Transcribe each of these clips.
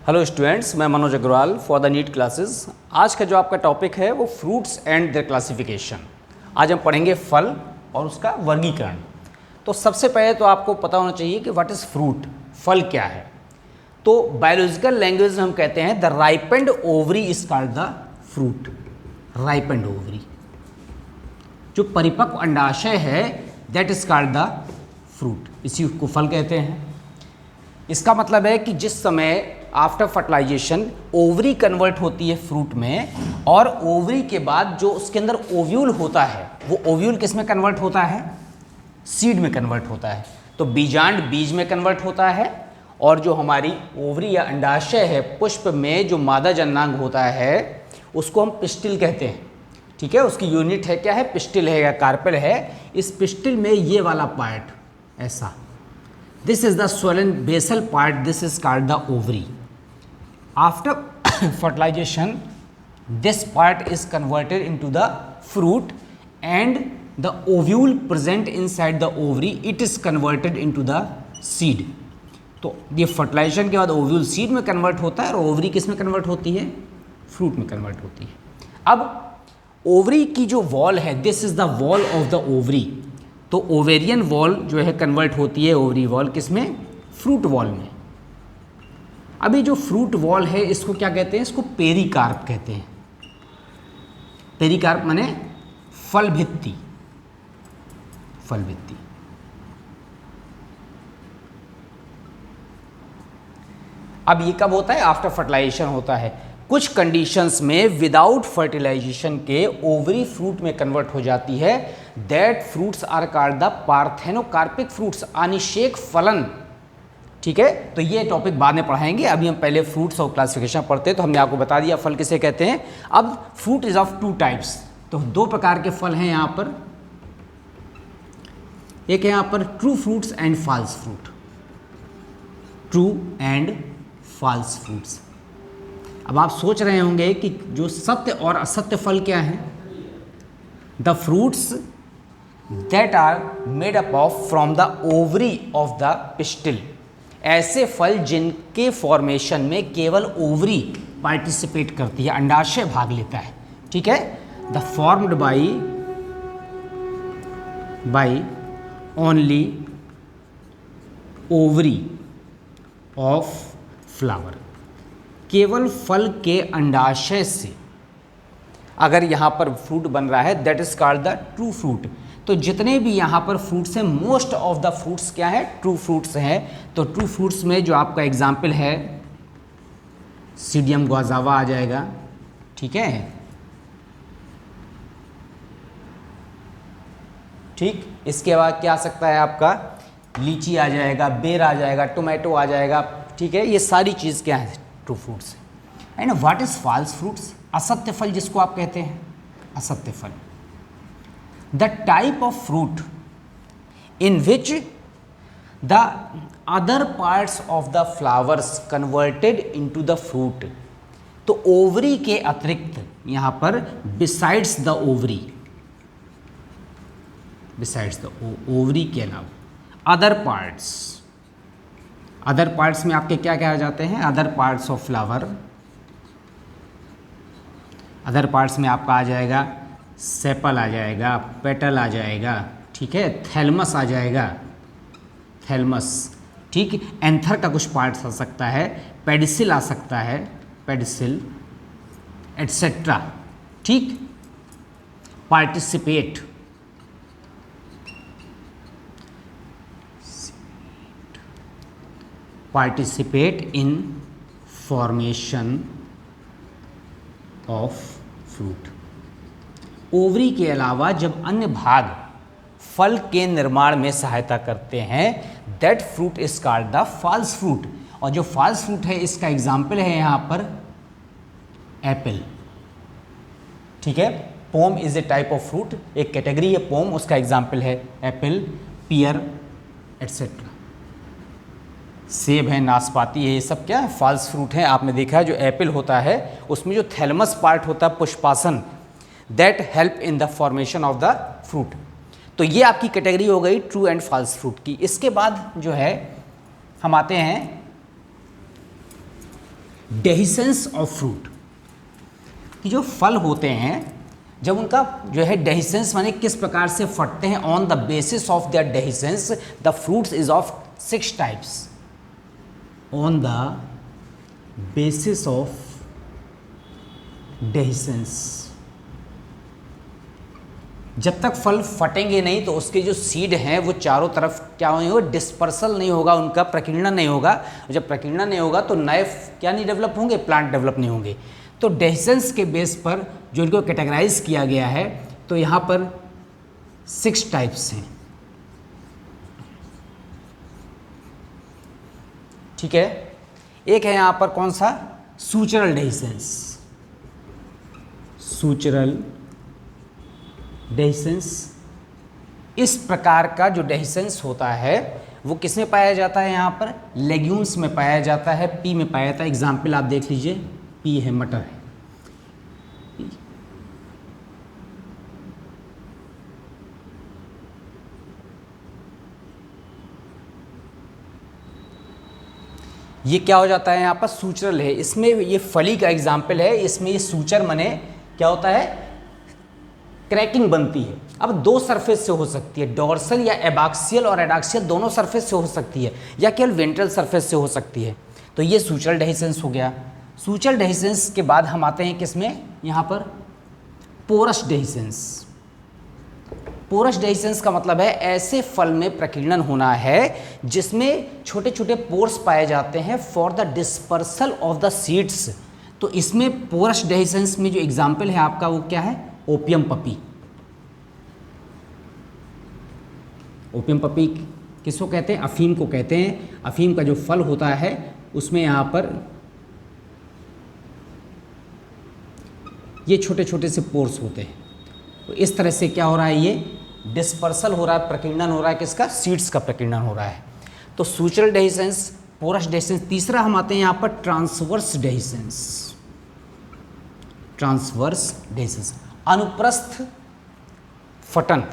Hello students, मैं Manoj Agarwal for the NEET classes. आज का जो आपका टॉपिक है वो फ्रूट्स एंड देयर क्लासिफिकेशन। आज हम पढ़ेंगे फल और उसका वर्गीकरण। तो सबसे पहले तो आपको पता होना चाहिए कि व्हाट इज़ फ्रूट, फल क्या है। तो बायोलॉजिकल लैंग्वेज में हम कहते हैं the ripened ovary is called the fruit. Ripened ovary, जो परिपक्व अंडाशय है, that is called the fruit, इसी को फल कहते हैं। इसका मतलब है कि जिस समय आफ्टर फर्टिलाइजेशन ओवरी कन्वर्ट होती है फ्रूट में, और ओवरी के बाद जो उसके अंदर ओव्यूल होता है, वो ओव्यूल किस में कन्वर्ट होता है? सीड में कन्वर्ट होता है। तो बीजांड बीज में कन्वर्ट होता है, और जो हमारी ओवरी या अंडाशय है, पुष्प में जो मादा जननांग होता है उसको हम पिस्टिल कहते हैं। ठीक है, उसकी यूनिट है क्या है? पिस्टिल है या कार्पेल है। इस पिस्टिल में ये वाला पार्ट ऐसा, this is the swollen basal part, this is called the ovary. After fertilization, this part is converted into the fruit, and the ovule present inside the ovary, it is converted into the seed. तो ये fertilisation के बाद ovule seed में convert होता है, और ovary किस में कन्वर्ट होती है? फ्रूट में कन्वर्ट होती है। अब ओवरी की जो वॉल है, this is the wall of the ovary. तो ओवेरियन वॉल जो है कन्वर्ट होती है ओवरी वॉल किस में? फ्रूट वॉल में। अभी जो फ्रूट वॉल है इसको क्या कहते हैं? इसको पेरिकार्प कहते हैं। पेरिकार्प माने फल भित्ति, फल भित्ति। अब ये कब होता है? आफ्टर फर्टिलाइजेशन होता है। कुछ कंडीशंस में विदाउट फर्टिलाइजेशन के ओवरी फ्रूट में कन्वर्ट हो जाती है। That fruits are called the parthenocarpic fruits, अनिषेक फलन। ठीक है, तो ये टॉपिक बाद में पढ़ाएंगे। अभी हम पहले फ्रूट्स और क्लासिफिकेशन पढ़ते हैं। तो हमने आपको बता दिया फल किसे कहते हैं। अब fruit is of two types, तो दो प्रकार के फल हैं यहाँ पर। एक है यहाँ पर true fruits and false fruit, true and false fruits. अब आप सोच रहे होंगे कि जो सत्य और असत्य फल क्या हैं? The fruits that are made up of from the ovary of the pistil, ऐसे फल जिनके फॉर्मेशन में केवल ओवरी पार्टिसिपेट करती है, अंडाशय भाग लेता है। ठीक है, the formed by only ovary of flower, केवल फल के अंडाशय से अगर यहाँ पर फ्रूट बन रहा है, that is called the true fruit. तो जितने भी यहाँ पर फ्रूट्स हैं, मोस्ट ऑफ द फ्रूट्स क्या है? ट्रू फ्रूट्स हैं। तो ट्रू फ्रूट्स में जो आपका एग्जाम्पल है, सीडियम ग्वाजावा आ जाएगा। ठीक है, ठीक। इसके बाद क्या आ सकता है आपका? लीची आ जाएगा, बेर आ जाएगा, टोमेटो आ जाएगा। ठीक है, ये सारी चीज़ क्या है? True fruits. And what is false fruits? असत्य फल जिसको आप कहते हैं, असत्य फल। The type of fruit in which the other parts of the flowers converted into the fruit. तो ओवरी के अतिरिक्त यहाँ पर besides the ovary, besides the ovary के अलावा अदर पार्ट्स, अदर पार्ट्स में आपके क्या क्या आ जाते हैं? Other parts of flower. Other parts में आपका आ जाएगा सेपल आ जाएगा, पेटल आ जाएगा। ठीक है, थैलमस आ जाएगा, थैलमस। ठीक, एंथर का कुछ पार्ट्स आ सकता है, पेडिसिल आ सकता है, पेडिसिल, एटसेट्रा। ठीक, participate, participate in formation of fruit. Ovary के अलावा जब अन्य भाग फल के निर्माण में सहायता करते हैं, that fruit is called the false fruit. और जो फॉल्स फ्रूट है, इसका एग्जाम्पल है यहाँ पर एप्पल। ठीक है, pome is a type of fruit, एक कैटेगरी है पोम, उसका एग्जाम्पल है एप्पल, पियर, एटसेट्रा। सेब है, नाशपाती है, ये सब क्या है? फॉल्स फ्रूट है। आपने देखा है जो एप्पल होता है उसमें जो थैलमस पार्ट होता है, पुष्पासन, that help in the formation of the fruit. तो ये आपकी कैटेगरी हो गई ट्रू एंड फॉल्स फ्रूट की। इसके बाद जो है हम आते हैं डेहिसेंस ऑफ फ्रूट, कि जो फल होते हैं जब उनका जो है डेहिसेंस माने किस प्रकार से फटते हैं, on the basis of their dehiscence the fruits is of 6 types, on the basis of dehiscence. जब तक फल फटेंगे नहीं तो उसके जो सीड हैं वो चारों तरफ क्या होंगे, डिस्पर्सल नहीं होगा, उनका प्रकीर्णन नहीं होगा। जब प्रकीर्णन नहीं होगा तो नए क्या नहीं डेवलप होंगे, प्लांट डेवलप नहीं होंगे। तो डेहिसेंस के बेस पर जो इनको कैटेगराइज किया गया है, तो यहाँ पर 6 टाइप्स हैं, ठीक है। एक है यहाँ पर कौन सा, सूचरल डेहिसेंस, सूचरल डेहिसेंस। इस प्रकार का जो डेहिसेंस होता है वो किस में पाया जाता है, यहाँ पर लेग्यूम्स में पाया जाता है, पी में पाया जाता है। एग्जाम्पल आप देख लीजिए, पी है, मटर है। ये क्या हो जाता है, यहाँ पर सूचरल है, इसमें ये फली का एग्जाम्पल है। इसमें ये सूचर मने क्या होता है, क्रैकिंग बनती है। अब 2 सरफेस से हो सकती है, डोर्सल या एबाक्सियल और एडाक्सियल दोनों सरफेस से हो सकती है, या केवल वेंट्रल सरफेस से हो सकती है। तो ये सूचरल डेहिसेंस हो गया। सूचरल डेहिसेंस के बाद हम आते हैं किसमें, यहाँ पर पोरस डेहिसेंस। पोरस डेहिसेंस का मतलब है ऐसे फल में प्रकीर्णन होना है जिसमें छोटे छोटे पोर्स पाए जाते हैं for the dispersal of the seeds. तो इसमें पोरस डेहिसेंस में जो एग्जाम्पल है आपका वो क्या है, ओपियम पपी। ओपियम पपी किसको कहते हैं, अफीम को कहते हैं। अफीम का जो फल होता है उसमें यहाँ पर ये छोटे छोटे से पोर्स होते हैं। तो इस तरह से क्या हो रहा है, ये डिस्पर्सल हो रहा है, प्रकीर्णन हो रहा है, किसका, सीड्स का प्रकीर्णन हो रहा है। तो सूचरल डेहिसेंस, पोरस डेहिसेंस। तीसरा हम आते हैं यहाँ पर ट्रांसवर्स डेहिसेंस। ट्रांसवर्स डेहिसेंस, अनुप्रस्थ फटन,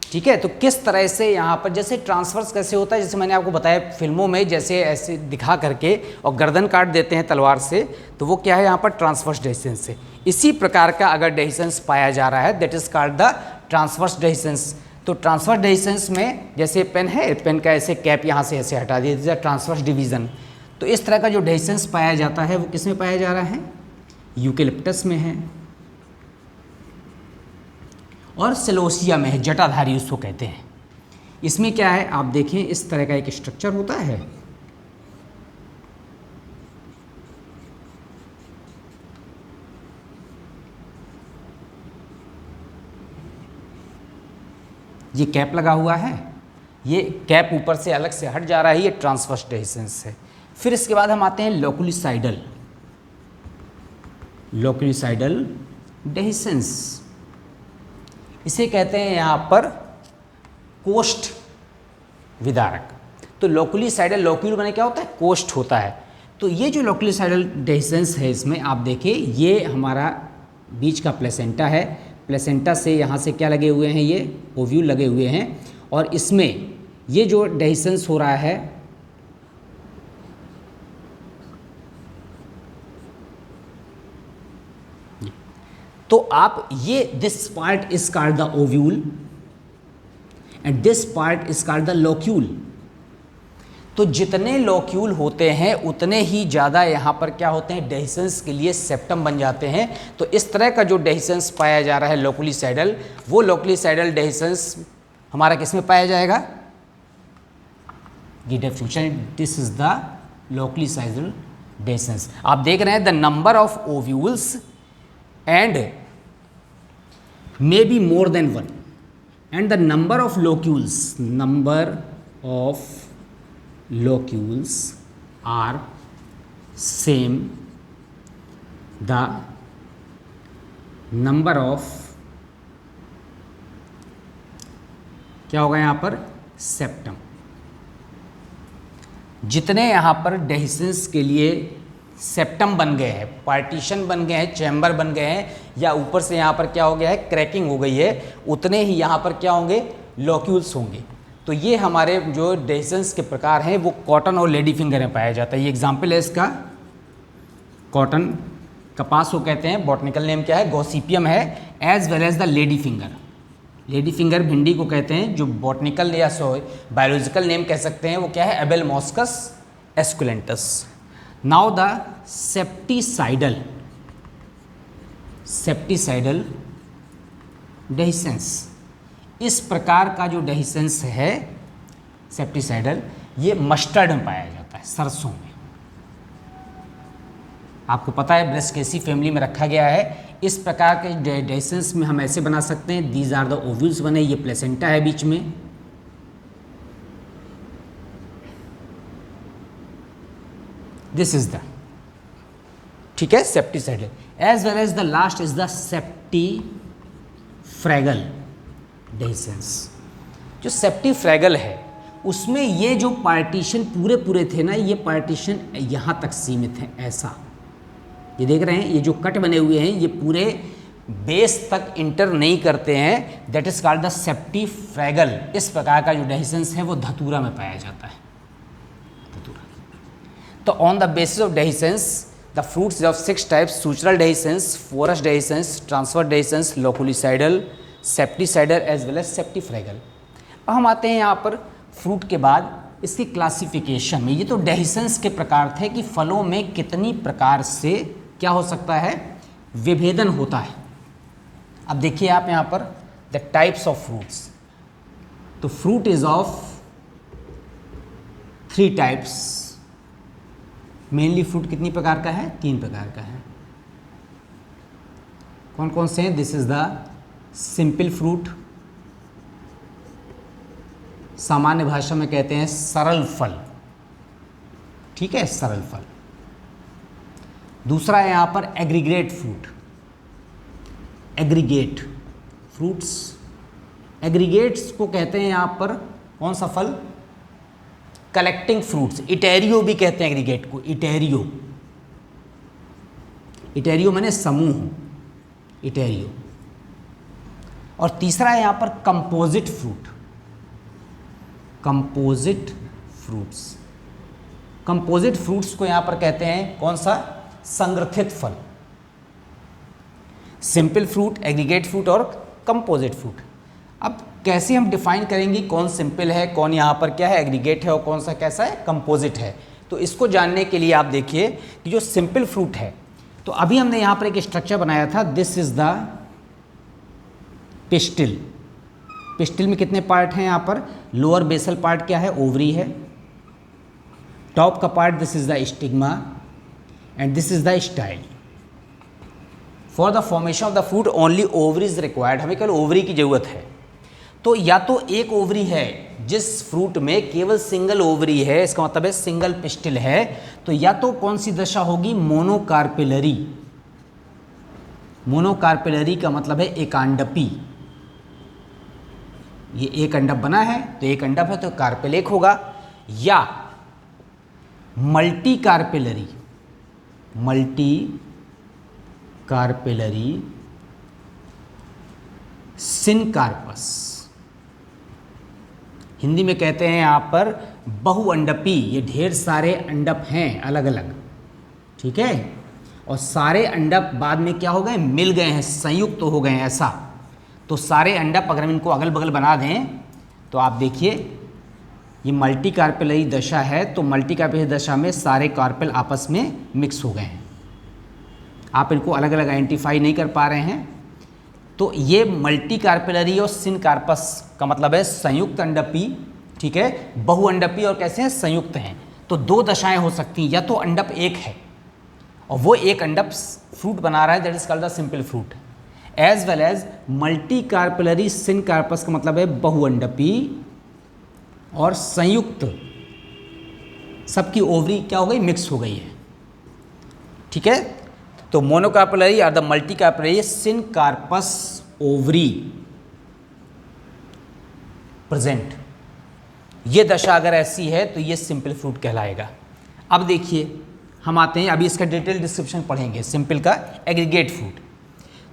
ठीक है। तो किस तरह से यहाँ पर, जैसे ट्रांसवर्स कैसे होता है, जैसे मैंने आपको बताया फिल्मों में जैसे ऐसे दिखा करके और गर्दन काट देते हैं तलवार से, तो वो क्या है यहाँ पर ट्रांसवर्स डेहिसेंस से। इसी प्रकार का अगर डेहिसेंस पाया जा रहा है that is called the transverse dehiscence. तो ट्रांसवर्स डेहिसेंस में जैसे पेन है, पेन का ऐसे कैप यहाँ से ऐसे हटा दिया जाए, ट्रांसवर्स डिवीज़न। तो इस तरह का जो डेहिसेंस पाया जाता है वो किस में पाया जा रहा है, यूकेलिप्टस में है और सेलोसिया में है, जटाधारी उसको कहते हैं। इसमें क्या है आप देखें, इस तरह का एक स्ट्रक्चर होता है, ये कैप लगा हुआ है, ये कैप ऊपर से अलग से हट जा रहा है, ये ट्रांसवर्स डेहिसेंस है। फिर इसके बाद हम आते हैं लोकुलिसाइडल, लोकुलिसाइडल डेहिसेंस। इसे कहते हैं यहाँ पर कोष्ठ विदारक। तो लोकुलिसाइडल, लोक्यूल माने क्या होता है, कोष्ठ होता है। तो ये जो लोकुलिसाइडल डेहिसेंस है, इसमें आप देखिए ये हमारा बीच का प्लेसेंटा है, प्लेसेंटा से यहाँ से क्या लगे हुए हैं, ये ओव्यूल लगे हुए हैं, और इसमें ये जो डेहिसेंस हो रहा है तो आप ये this part is called the ovule and this part is called the locule. तो जितने लोक्यूल होते हैं उतने ही ज़्यादा यहाँ पर क्या होते हैं, डेहिसेंस के लिए सेप्टम बन जाते हैं। तो इस तरह का जो डेहिसेंस पाया जा रहा है लोकुलिसाइडल, वो लोकुलिसाइडल डेहिसेंस हमारा किस में पाया जाएगा, ये definition, this is the loculicidal dehiscence. आप देख रहे हैं the number of ovules and may be more than one and the number of locules are same, the number of क्या होगा यहाँ पर, सेप्टम। जितने यहाँ पर डेहिसेंस के लिए सेप्टम बन गए हैं, पार्टीशन बन गए हैं, चैम्बर बन गए हैं, या ऊपर से यहाँ पर क्या हो गया है, क्रैकिंग हो गई है, उतने ही यहाँ पर क्या होंगे, लोक्यूल्स होंगे। तो ये हमारे जो डेहिसेंस के प्रकार हैं वो कॉटन और लेडी फिंगर में पाया जाता है। ये एग्जाम्पल है इसका, कॉटन, कपास को कहते हैं, बॉटनिकल नेम क्या है, गॉसिपियम है, as well as the lady finger. Lady finger भिंडी को कहते हैं, जो बॉटनिकल या बायोलॉजिकल नेम कह सकते हैं वो क्या है, Abelmoschus esculentus. Now the septicidal dehiscence. इस प्रकार का जो डेहिसेंस है सेप्टिसाइडल, ये मस्टर्ड में पाया जाता है, सरसों में। आपको पता है ब्रेस्केसी फैमिली में रखा गया है। इस प्रकार के डेहिसेंस में हम ऐसे बना सकते हैं, दीज आर द ओव्यूल्स बने, ये प्लेसेंटा है बीच में, दिस इज द, ठीक है, septicidal. As well as the last is the septifragal dehiscence. जो सेप्टिफ्रैगल है उसमें ये जो पार्टीशन पूरे थे ना, ये पार्टीशन यहाँ तक सीमित है, ऐसा ये देख रहे हैं, ये जो कट बने हुए हैं ये पूरे बेस तक इंटर नहीं करते हैं, दैट इज कॉल्ड द सेप्टिफ्रैगल। इस प्रकार का जो डेहिसेंस है वो धतूरा में पाया जाता है, धतूरा। तो on the basis of dehiscence the fruits of 6 types, sutural dehiscence, porous dehiscence, transverse dehiscence, loculicidal, septicidal as well as septifragal. अब हम आते हैं यहाँ पर फ्रूट के बाद इसकी क्लासिफिकेशन में। ये तो डेहिसेंस के प्रकार थे कि फलों में कितनी प्रकार से क्या हो सकता है, विभेदन होता है। अब देखिए आप यहाँ पर द टाइप्स ऑफ फ्रूट्स। तो fruit is of 3 types. Mainly fruit कितनी प्रकार का है, 3 प्रकार का है। कौन कौन से हैं, this is the simple fruit, सामान्य भाषा में कहते हैं सरल फल, ठीक है, सरल फल। दूसरा है यहाँ पर aggregate fruit, aggregate fruits. Aggregates को कहते हैं यहाँ पर कौन सा फल, कलेक्टिंग फ्रूट्स, इटेरियो भी कहते हैं एग्रीगेट को, इटेरियो। इटेरियो माने समूह, इटेरियो। और तीसरा है यहाँ पर composite fruit, composite fruits. Composite fruits को यहाँ पर कहते हैं कौन सा, संग्रथित फल। सिंपल फ्रूट, एग्रीगेट फ्रूट और कंपोजिट फ्रूट। अब कैसे हम डिफाइन करेंगे कौन सिंपल है, कौन यहाँ पर क्या है, एग्रीगेट है, और कौन सा कैसा है, कंपोजिट है। तो इसको जानने के लिए आप देखिए कि जो सिंपल फ्रूट है, तो अभी हमने यहाँ पर एक स्ट्रक्चर बनाया था, this is the pistil. Pistil में कितने पार्ट हैं यहाँ पर, लोअर बेसल पार्ट क्या है, ओवरी है। टॉप का part this is the stigma and this is the style. For the formation of the fruit only ovary is required. हमें केवल ओवरी की जरूरत है। तो या तो एक ओवरी है, जिस फ्रूट में केवल सिंगल ओवरी है, इसका मतलब है सिंगल पिस्टिल है, तो या तो कौन सी दशा होगी, मोनोकार्पेलरी। मोनोकार्पेलरी का मतलब है एकांडपी। ये एक अंडप बना है तो एक अंडप है तो कार्पेल एक होगा, या multi carpellary, multi carpellary syncarpous. Hindi में कहते हैं यहाँ पर बहुअंडपी। ये ढेर सारे अंडप हैं अलग अलग, ठीक है, और सारे अंडप बाद में क्या हो गए, मिल गए हैं, संयुक्त तो हो गए हैं, ऐसा। तो सारे अंडप अगर हम इनको अगल बगल बना दें तो आप देखिए ये मल्टी कार्पेलरी दशा है, तो मल्टी कार्पेलरी दशा में सारे कार्पेल आपस में मिक्स हो गए हैं। आप इनको अलग अलग आइडेंटिफाई नहीं कर पा रहे हैं। तो ये मल्टी कार्पेलरी और सिनकार्पस का मतलब है संयुक्त अंडपी, ठीक है, बहुअंडपी और कैसे हैं, संयुक्त हैं। तो 2 दशाएं हो सकती हैं, या तो अंडप एक है और वो एक अंडप फ्रूट बना रहा है, that is called the simple fruit, as well as multicarpellary syncarpous का मतलब है बहुअंडपी और संयुक्त, सबकी ओवरी क्या हो गई, मिक्स हो गई है, ठीक है। तो मोनोकार्पेलरी और the multi carpellary syncarpous ovary present, ये दशा अगर ऐसी है तो ये सिंपल फ्रूट कहलाएगा। अब देखिए हम आते हैं, अभी इसका डिटेल डिस्क्रिप्शन पढ़ेंगे सिंपल का। एग्रीगेट फ्रूट,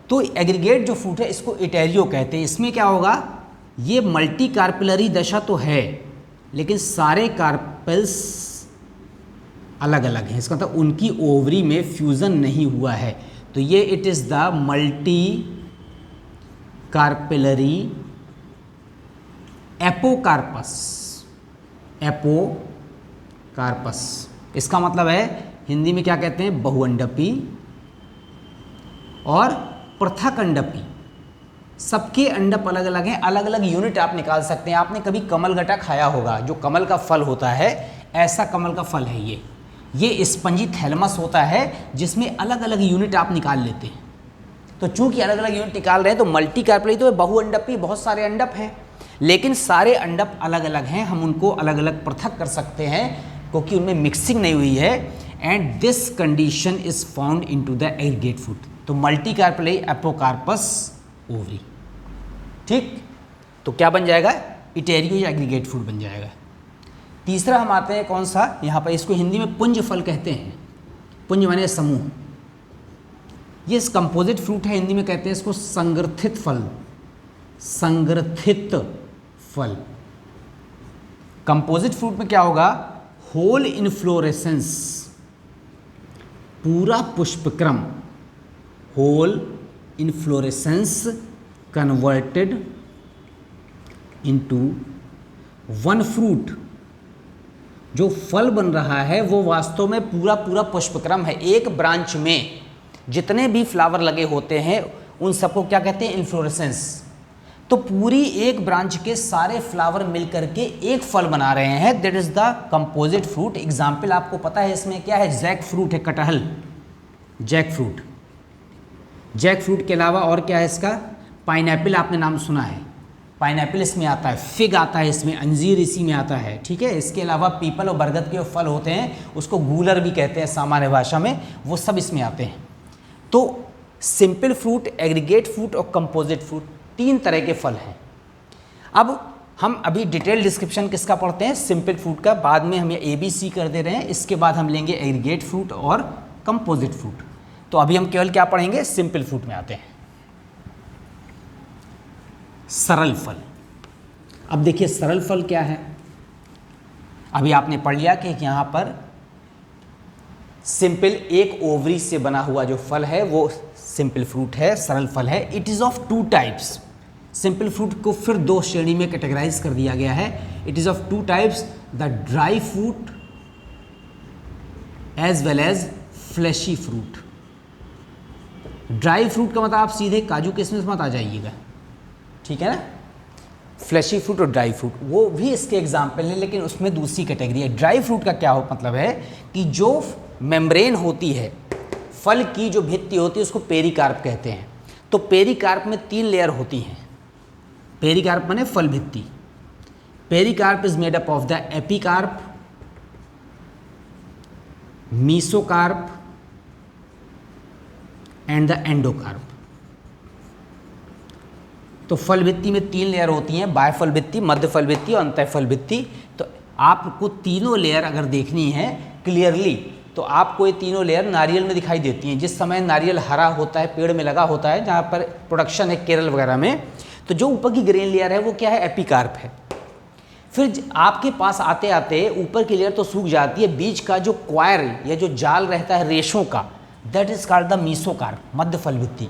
तो एग्रीगेट जो फ्रूट है इसको इटेरियो कहते हैं। इसमें क्या होगा, ये मल्टी कार्पेलरी दशा तो है लेकिन सारे कार्पेल्स अलग अलग हैं, इसका मतलब उनकी ओवरी में फ्यूज़न नहीं हुआ है। तो ये it is the multi carpellary apocarpous. Apocarpous इसका मतलब है हिंदी में क्या कहते हैं, बहुअंडपी और पृथक अंडपी। सबके अंडप अलग अलग हैं, अलग अलग यूनिट आप निकाल सकते हैं। आपने कभी कमलगट्टा खाया होगा, जो कमल का फल होता है, ऐसा कमल का फल है ये स्पंजी थैलमस होता है जिसमें अलग अलग यूनिट आप निकाल लेते हैं। तो चूंकि अलग अलग यूनिट निकाल रहे हैं तो मल्टी कार्पेलरी तो बहुअंडपी, बहुत सारे अंडप हैं, लेकिन सारे अंडप अलग अलग हैं, हम उनको अलग अलग पृथक कर सकते हैं क्योंकि उनमें मिक्सिंग नहीं हुई है। And this condition is found into the aggregate fruit. तो मल्टी कार्पेलरी एपोकार्पस ओवरी, ठीक। तो क्या बन जाएगा, इटेरियो या एग्रीगेट फ्रूट बन जाएगा। तीसरा हम आते हैं कौन सा, यहाँ पर इसको हिंदी में पुंज फल कहते हैं। पुंज माने समूह। ये कंपोजिट फ्रूट है, हिंदी में कहते हैं इसको संग्रथित फल। संग्रथित फल। कंपोजिट फ्रूट में क्या होगा, होल इनफ्लोरेसेंस, पूरा पुष्पक्रम, whole inflorescence converted into one fruit. जो फल बन रहा है वो वास्तव में पूरा पूरा पुष्पक्रम है। एक ब्रांच में जितने भी फ्लावर लगे होते हैं उन सबको क्या कहते हैं, इन्फ्लोरेसेंस। तो पूरी एक ब्रांच के सारे फ्लावर मिलकर के एक फल बना रहे हैं, that is the composite fruit. Example आपको पता है इसमें क्या है, जैक फ्रूट है, कटहल, जैक फ्रूट। जैक फ्रूट के अलावा और क्या है इसका, पाइनएप्पल, आपने नाम सुना है, पाइनएप्पल इसमें आता है, फिग आता है इसमें, अंजीर इसी में आता है, ठीक है। इसके अलावा पीपल और बरगद के जो फल होते हैं उसको गूलर भी कहते हैं सामान्य भाषा में, वो सब इसमें आते हैं। तो सिंपल फ्रूट, एग्रीगेट फ्रूट और कंपोजिट फ्रूट, तीन तरह के फल हैं। अब हम अभी डिटेल डिस्क्रिप्शन किसका पढ़ते हैं, सिंपल फ्रूट का, बाद में हम ये ABC कर दे रहे हैं, इसके बाद हम लेंगे एग्रीगेट फ्रूट और कंपोजिट फ्रूट। तो अभी हम केवल क्या पढ़ेंगे, सिंपल फ्रूट में आते हैं। सरल फल। अब देखिए सरल फल क्या है, अभी आपने पढ़ लिया कि यहाँ पर सिंपल एक ओवरी से बना हुआ जो फल है वो सिंपल फ्रूट है, सरल फल है। It is of two types. Simple fruit को फिर दो श्रेणी में कैटेगराइज कर दिया गया है। It is of two types, the dry fruit as well as fleshy fruit. Dry fruit का मतलब आप सीधे काजू किशमिश मत आ जाइएगा, ठीक है ना। फ्लैशी फ्रूट और ड्राई फ्रूट वो भी इसके एग्जाम्पल हैं, लेकिन उसमें दूसरी कैटेगरी है। ड्राई फ्रूट का क्या मतलब है कि जो मेम्ब्रेन होती है, फल की जो भित्ति होती है उसको पेरिकार्प कहते हैं। तो पेरिकार्प में 3 लेयर होती हैं। पेरिकार्प माने फल भित्ति। Pericarp is made up of the epicarp, mesocarp and the endocarp. तो फल भित्ति में 3 लेयर होती हैं, बाह्य फल भित्ति, मध्य फल भित्ति और अंतः फल भित्ति। तो आपको तीनों लेयर अगर देखनी है क्लियरली तो आपको ये तीनों लेयर नारियल में दिखाई देती हैं। जिस समय नारियल हरा होता है, पेड़ में लगा होता है, जहाँ पर प्रोडक्शन है केरल वगैरह में, तो जो ऊपर की ग्रेन लेयर है वो क्या है, एपिकार्प है। फिर आपके पास आते आते ऊपर की लेयर तो सूख जाती है, बीच का जो क्वायर या जो जाल रहता है रेशों का, दैट इज कॉल्ड द मीसोकार्प, मध्य फल भित्ति।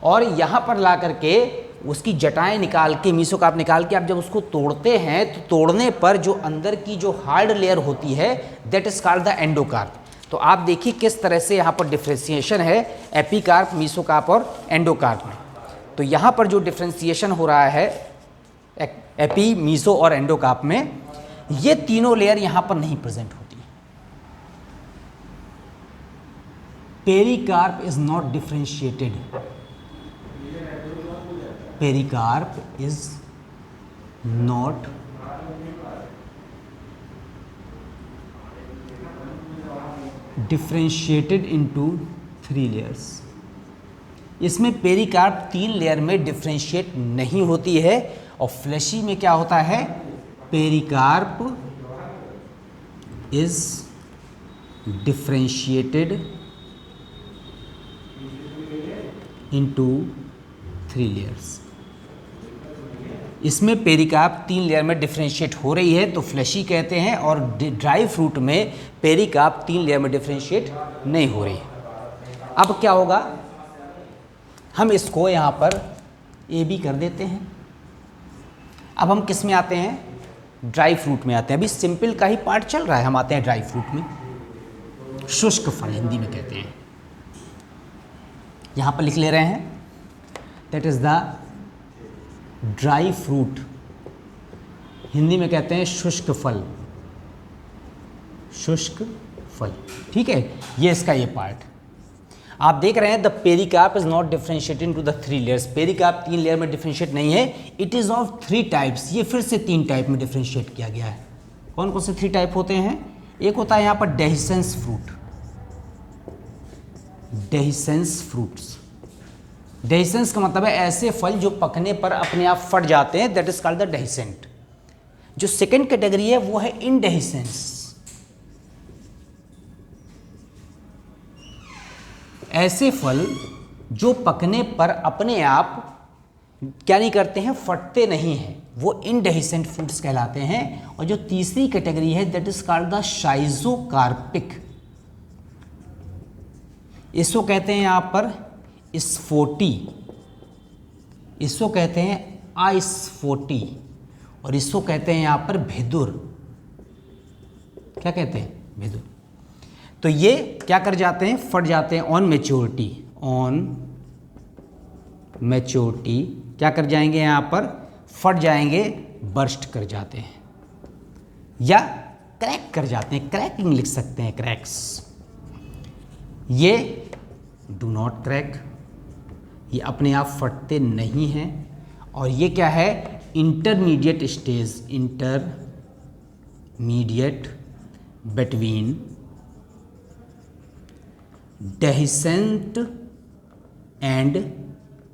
और यहाँ पर ला करके उसकी जटाएं निकाल के, मीसोकार्प निकाल के आप जब उसको तोड़ते हैं तो तोड़ने पर जो अंदर की जो हार्ड लेयर होती है that is called the endocarp. तो आप देखिए किस तरह से यहाँ पर डिफ्रेंसिएशन है एपिकार्प, मीसोकार्प और एंडोकार्प में। तो यहाँ पर जो डिफ्रेंसिएशन हो रहा है एपी, मीसो और एंडोकार्प में, ये तीनों लेयर यहाँ पर नहीं प्रेजेंट होती। Pericarp is not differentiated. Pericarp is not differentiated into 3 layers। इसमें पेरिकार्प 3 लेयर में डिफ्रेंशिएट नहीं होती है। और फ्लैशी में क्या होता है, pericarp is differentiated into 3 layers. इसमें पेरिकार्प 3 लेयर में डिफ्रेंशिएट हो रही है तो फ्लैशी कहते हैं, और ड्राई फ्रूट में पेरिकार्प 3 लेयर में डिफ्रेंशिएट नहीं हो रही है। अब क्या होगा, हम इसको यहाँ पर ए बी कर देते हैं। अब हम किस में आते हैं, ड्राई फ्रूट में आते हैं। अभी सिंपल का ही पार्ट चल रहा है, हम आते हैं ड्राई फ्रूट में। शुष्क फल हिंदी में कहते हैं, यहाँ पर लिख ले रहे हैं, that is the dry fruit, Hindi में कहते हैं शुष्क फल, शुष्क फल। ठीक है, ये इसका ये पार्ट आप देख रहे हैं। The pericarp is not differentiated into the 3 layers, pericarp 3 layer में डिफ्रेंशिएट नहीं है। इट इज ऑफ 3 टाइप्स, ये फिर से 3 टाइप में डिफ्रेंशिएट किया गया है। कौन कौन से 3 टाइप होते हैं, एक होता है यहाँ पर dehiscence fruit, dehiscence fruits. Dehiscence का मतलब है ऐसे फल जो पकने पर अपने आप फट जाते हैं, दैट इज कॉल्ड द डेहिसेंट। जो सेकंड कैटेगरी है वो है इनडेहिसेंस, ऐसे फल जो पकने पर अपने आप क्या नहीं करते हैं, फटते नहीं हैं, वो इनडेहिसेंट फ्रूट्स कहलाते हैं। और जो तीसरी कैटेगरी है दैट इज कॉल्ड द शाइजोकार्पिक, इसको कहते हैं यहाँ पर स्फोटी, इसको कहते हैं आइस्फोटी, और इसको कहते हैं यहाँ पर भेदुर। क्या कहते हैं, भेदुर। तो ये क्या कर जाते हैं, फट जाते हैं ऑन मैच्योरिटी, ऑन मैच्योरिटी क्या कर जाएंगे, यहाँ पर फट जाएंगे, बर्स्ट कर जाते हैं या क्रैक कर जाते हैं, क्रैकिंग लिख सकते हैं, क्रैक्स। ये डू नॉट क्रैक, ये अपने आप फटते नहीं हैं। और ये क्या है, intermediate stage, intermediate between dehiscent and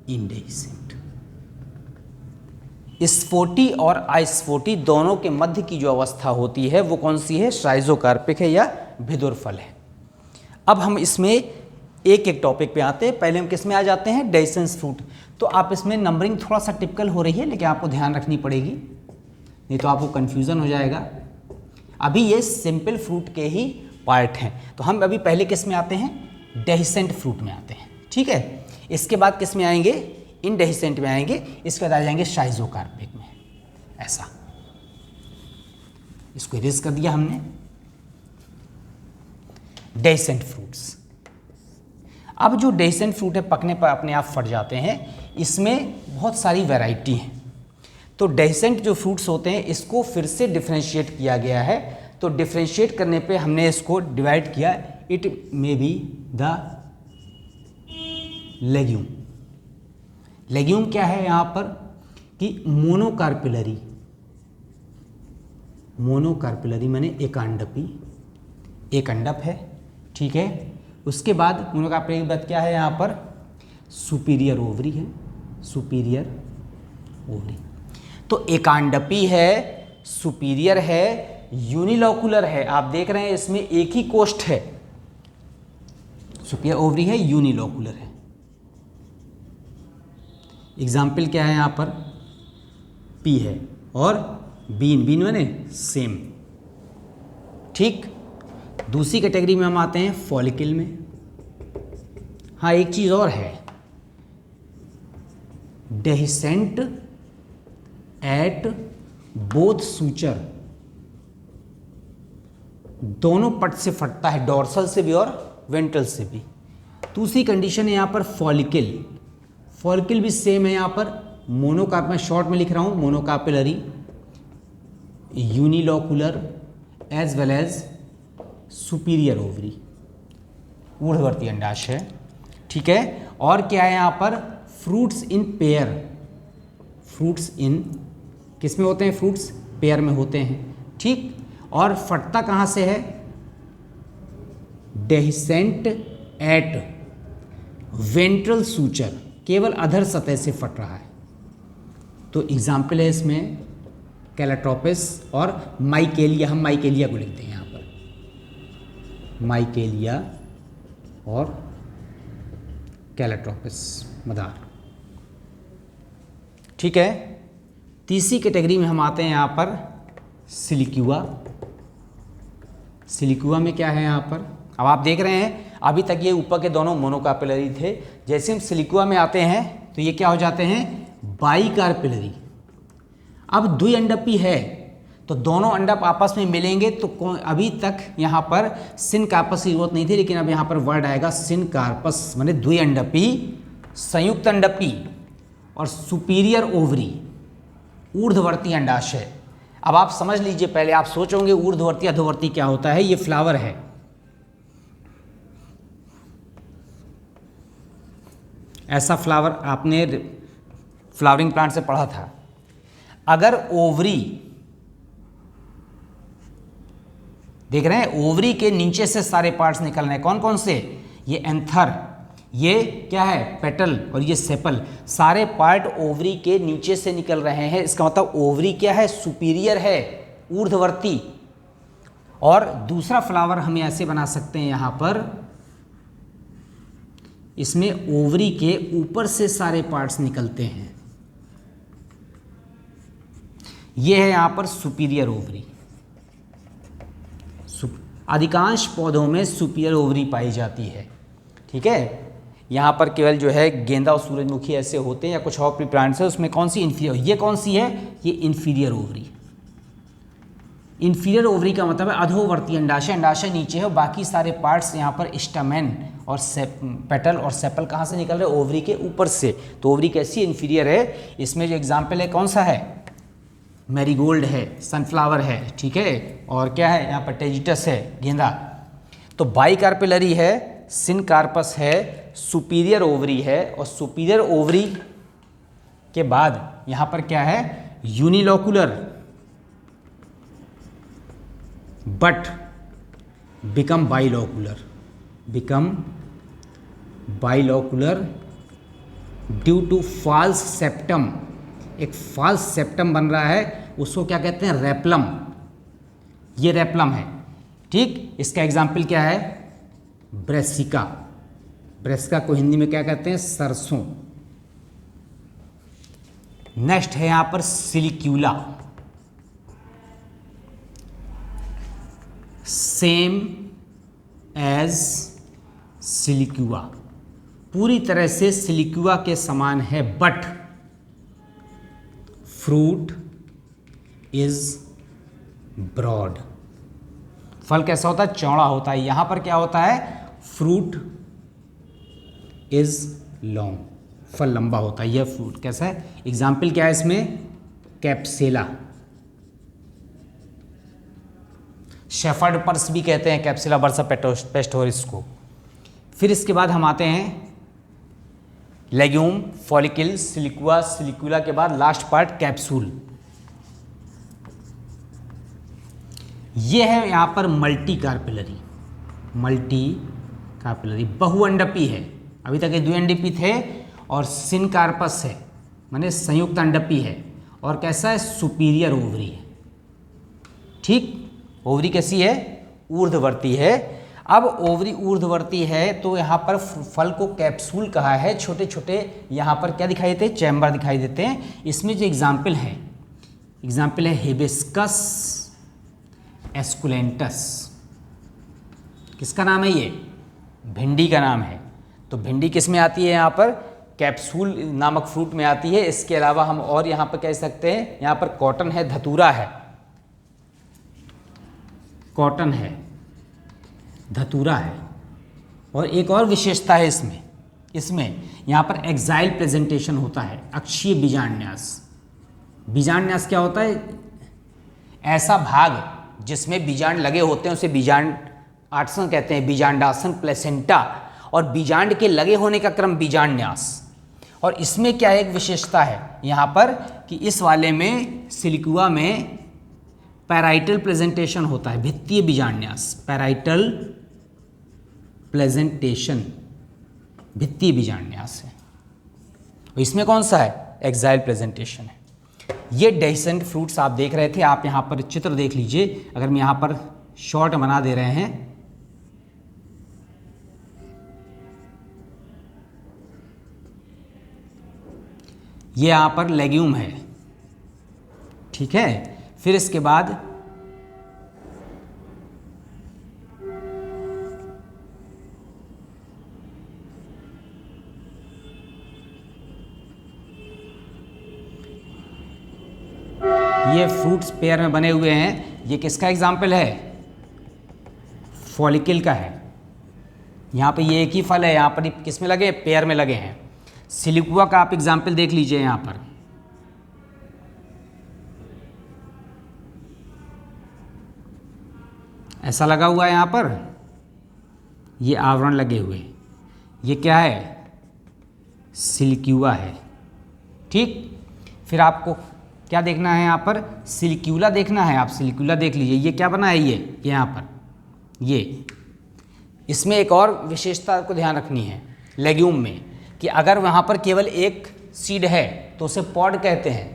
indehiscent. स्फोटी और आइस्फोटी दोनों के मध्य की जो अवस्था होती है वो कौन सी है, शाइजोकार्पिक है या भेदुर फल है। अब हम इसमें एक एक टॉपिक पे आते हैं। पहले हम किस में आ जाते हैं, डेहिसेंस फ्रूट। तो आप इसमें नंबरिंग थोड़ा सा टिपिकल हो रही है, लेकिन आपको ध्यान रखनी पड़ेगी, नहीं तो आपको कन्फ्यूज़न हो जाएगा। अभी ये सिंपल फ्रूट के ही पार्ट हैं, तो हम अभी पहले किस में आते हैं, डेहिसेंट फ्रूट में आते हैं। ठीक है, इसके बाद किस में आएंगे, इनडेहिसेंट में आएंगे, इसके बाद आ जाएंगे शाइजोकार्पिक में। ऐसा, इसको इरेज कर दिया हमने। डेहिसेंट फ्रूट्स, अब जो डेहिसेंट फ्रूट है पकने पर अपने आप फट जाते हैं, इसमें बहुत सारी वैरायटी हैं। तो डेहिसेंट जो फ्रूट्स होते हैं इसको फिर से डिफ्रेंशिएट किया गया है। तो डिफ्रेंशिएट करने पे हमने इसको डिवाइड किया, it may be the legume. Legume क्या है यहाँ पर कि मोनोकार्पिलरी, मोनोकार्पिलरी माने एकांडपी, एक अंडप है। ठीक है, उसके बाद मोनोकार्पिलरी के बाद क्या है यहाँ पर, सुपीरियर ओवरी है, सुपीरियर ओवरी। तो एकांडपी है, सुपीरियर है, यूनिलोकुलर है। आप देख रहे हैं इसमें एक ही कोष्ठ है, सुपीरियर ओवरी है, यूनिलोकुलर है। एग्जाम्पल क्या है यहाँ पर, पी है और बीन, बीन माने सेम। ठीक, दूसरी कैटेगरी में हम आते हैं फॉलिकल में। हाँ, एक चीज़ और है, डेहिसेंट एट बोथ सूचर, दोनों पट से फटता है, डॉर्सल से भी और वेंट्रल से भी। दूसरी कंडीशन है यहाँ पर फॉलिकल, फॉलिकल भी सेम है यहाँ पर, मोनोकार्प, मैं शॉर्ट में लिख रहा हूँ, monocarpellary, unilocular as well as superior ovary, ऊर्ध्ववर्ती अंडाशय है। ठीक है, और क्या है यहाँ पर, fruits in pair, fruits in किस में होते हैं, फ्रूट्स पेयर में होते हैं। ठीक, और फटता कहाँ से है, डेहिसेंट एट वेंट्रल सूचर, केवल अधर सतह से फट रहा है। तो एग्जाम्पल है इसमें कैलाट्रोपिस और माइकेलिया, हम माइकेलिया को लिखते हैं यहाँ पर, माइकेलिया और कैलाट्रोपिस, मदार। ठीक है, तीसरी कैटेगरी में हम आते हैं यहाँ पर सिलिक्यूआ। सिलिक्यूआ में क्या है यहाँ पर, अब आप देख रहे हैं अभी तक ये ऊपर के दोनों मोनोकार्पेलरी थे, जैसे हम सिलिक्यूआ में आते हैं तो ये क्या हो जाते हैं, बाइकार्पेलरी। अब द्विअंडपी है तो दोनों अंडप आपस में मिलेंगे तो अभी तक यहाँ पर सिनकार्पस की जरूरत नहीं थी, लेकिन अब यहाँ पर वर्ड आएगा सिनकार्पस, माने द्विअंडपी, संयुक्त अंडपी और सुपीरियर ओवरी, ऊर्ध्ववर्ती अंडाशय। अब आप समझ लीजिए, पहले आप सोचोगे ऊर्ध्ववर्ती अधोवर्ती क्या होता है। ये फ्लावर है, ऐसा फ्लावर आपने फ्लावरिंग प्लांट से पढ़ा था। अगर ओवरी, देख रहे हैं ओवरी के नीचे से सारे पार्ट्स निकल रहे हैं, कौन कौन से, ये एंथर, ये क्या है पेटल और ये सेपल, सारे पार्ट ओवरी के नीचे से निकल रहे हैं। इसका मतलब ओवरी क्या है, सुपीरियर है, ऊर्ध्ववर्ती। और दूसरा फ्लावर हम ऐसे बना सकते हैं यहाँ पर, इसमें ओवरी के ऊपर से सारे पार्ट्स निकलते हैं, ये है यहाँ पर सुपीरियर ओवरी। अधिकांश पौधों में सुपीरियर ओवरी पाई जाती है, ठीक है। यहाँ पर केवल जो है गेंदा और सूरजमुखी ऐसे होते हैं या कुछ और प्लांट्स है, उसमें कौन सी इन्फीरियर, ये कौन सी है, ये इन्फीरियर ओवरी। इन्फीरियर ओवरी का मतलब है अधोवर्ती अंडाशय, अंडाशय नीचे है और बाकी सारे पार्ट्स यहाँ पर स्टैमेन और पेटल और सेपल कहाँ से निकल रहे हैं, ओवरी के ऊपर से। तो ओवरी कैसी इन्फीरियर है, इसमें जो एग्जाम्पल है कौन सा है, मैरीगोल्ड है, सनफ्लावर है, ठीक है, और क्या है यहाँ पर टेजिटस है, गेंदा। तो बाइकार्पेलरी है, सिनकार्पस है, सुपीरियर ओवरी है, और सुपीरियर ओवरी के बाद यहाँ पर क्या है, unilocular but become bilocular, become bilocular due to false septum. एक फॉल्स सेप्टम बन रहा है, उसको क्या कहते हैं, रेप्लम। ये रेप्लम है, ठीक। इसका एग्जाम्पल क्या है, ब्रेसिका। ब्रेसिका को हिंदी में क्या कहते हैं, सरसों। नेक्स्ट है यहां पर सिलिक्यूला, सेम एज सिलिक्यूआ, पूरी तरह से सिलिक्यूआ के समान है, बट फ्रूट इज ब्रॉड। फल कैसा होता है, चौड़ा होता है। यहां पर क्या होता है, फ्रूट इज लॉन्ग, फल लंबा होता है। यह फ्रूट कैसा है, एग्जाम्पल क्या है इसमें, कैप्सेला। शेफर्ड पर्स भी कहते हैं कैप्सिला बर्सा पेस्टोरिस को। फिर इसके बाद हम आते हैं लेग्यूम, फॉलिकल, सिलिक्वा, सिलिक्यूला के बाद लास्ट पार्ट कैप्सूल। ये है यहाँ पर मल्टी कार्पेलरी, मल्टी कार्पेलरी बहुअंडपी है। अभी तक ये द्विअंडपी थे, और सिनकार्पस है माने संयुक्त अंडपी है, और कैसा है, सुपीरियर ओवरी है, ठीक। ओवरी कैसी है, ऊर्ध्ववर्ती है। अब ओवरी ऊर्ध्ववर्ती है तो यहाँ पर फल को कैप्सूल कहा है। छोटे छोटे यहाँ पर क्या दिखाई देते हैं, चैम्बर दिखाई देते हैं। इसमें जो एग्जाम्पल है, एग्जाम्पल है हिबिस्कस एस्कुलेंटस। किसका नाम है, ये भिंडी का नाम है। तो भिंडी किस में आती है, यहाँ पर कैप्सूल नामक फ्रूट में आती है। इसके अलावा हम और यहाँ पर कह सकते हैं, यहाँ पर कॉटन है, धतूरा है, कॉटन है, धतूरा है। और एक और विशेषता है इसमें यहाँ पर एक्साइल प्रेजेंटेशन होता है, अक्षीय बीजांडन्यास। बीजांडन्यास क्या होता है, ऐसा भाग जिसमें बीजांड लगे होते हैं उसे बीजांड आसन कहते हैं, बीजांडासन, प्लेसेंटा, और बीजांड के लगे होने का क्रम बीजांडन्यास। और इसमें क्या एक विशेषता है यहाँ पर कि इस वाले में सिलिक्वा में पैराइटल प्रेजेंटेशन होता है, भित्तीय बीजांडन्यास, पैराइटल प्रेजेंटेशन, भित्तीय बीजांडन्यास है। इसमें कौन सा है, एक्साइल प्रेजेंटेशन है। ये डेहिसेंट फ्रूट्स आप देख रहे थे, आप यहाँ पर चित्र देख लीजिए। अगर हम यहाँ पर शॉर्ट बना दे रहे हैं, ये यहाँ पर लेग्यूम है, ठीक है। फिर इसके बाद ये फ्रूट्स पेयर में बने हुए हैं। ये किसका एग्जाम्पल है? फॉलिकल का है। यहाँ पे ये एक ही फल है, यहाँ पर किस में लगे हैं? पेयर में लगे हैं। सिलिकुआ का आप एग्जाम्पल देख लीजिए, यहाँ पर ऐसा लगा हुआ है, यहाँ पर ये आवरण लगे हुए। ये क्या है? सिलिक्यूला है। ठीक, फिर आपको क्या देखना है? यहाँ पर सिलिक्यूला देखना है। आप सिलिक्यूला देख लीजिए, ये क्या बना है? ये यहाँ पर ये, इसमें एक और विशेषता को ध्यान रखनी है लेग्यूम में, कि अगर वहाँ पर केवल एक सीड है तो उसे पॉड कहते हैं।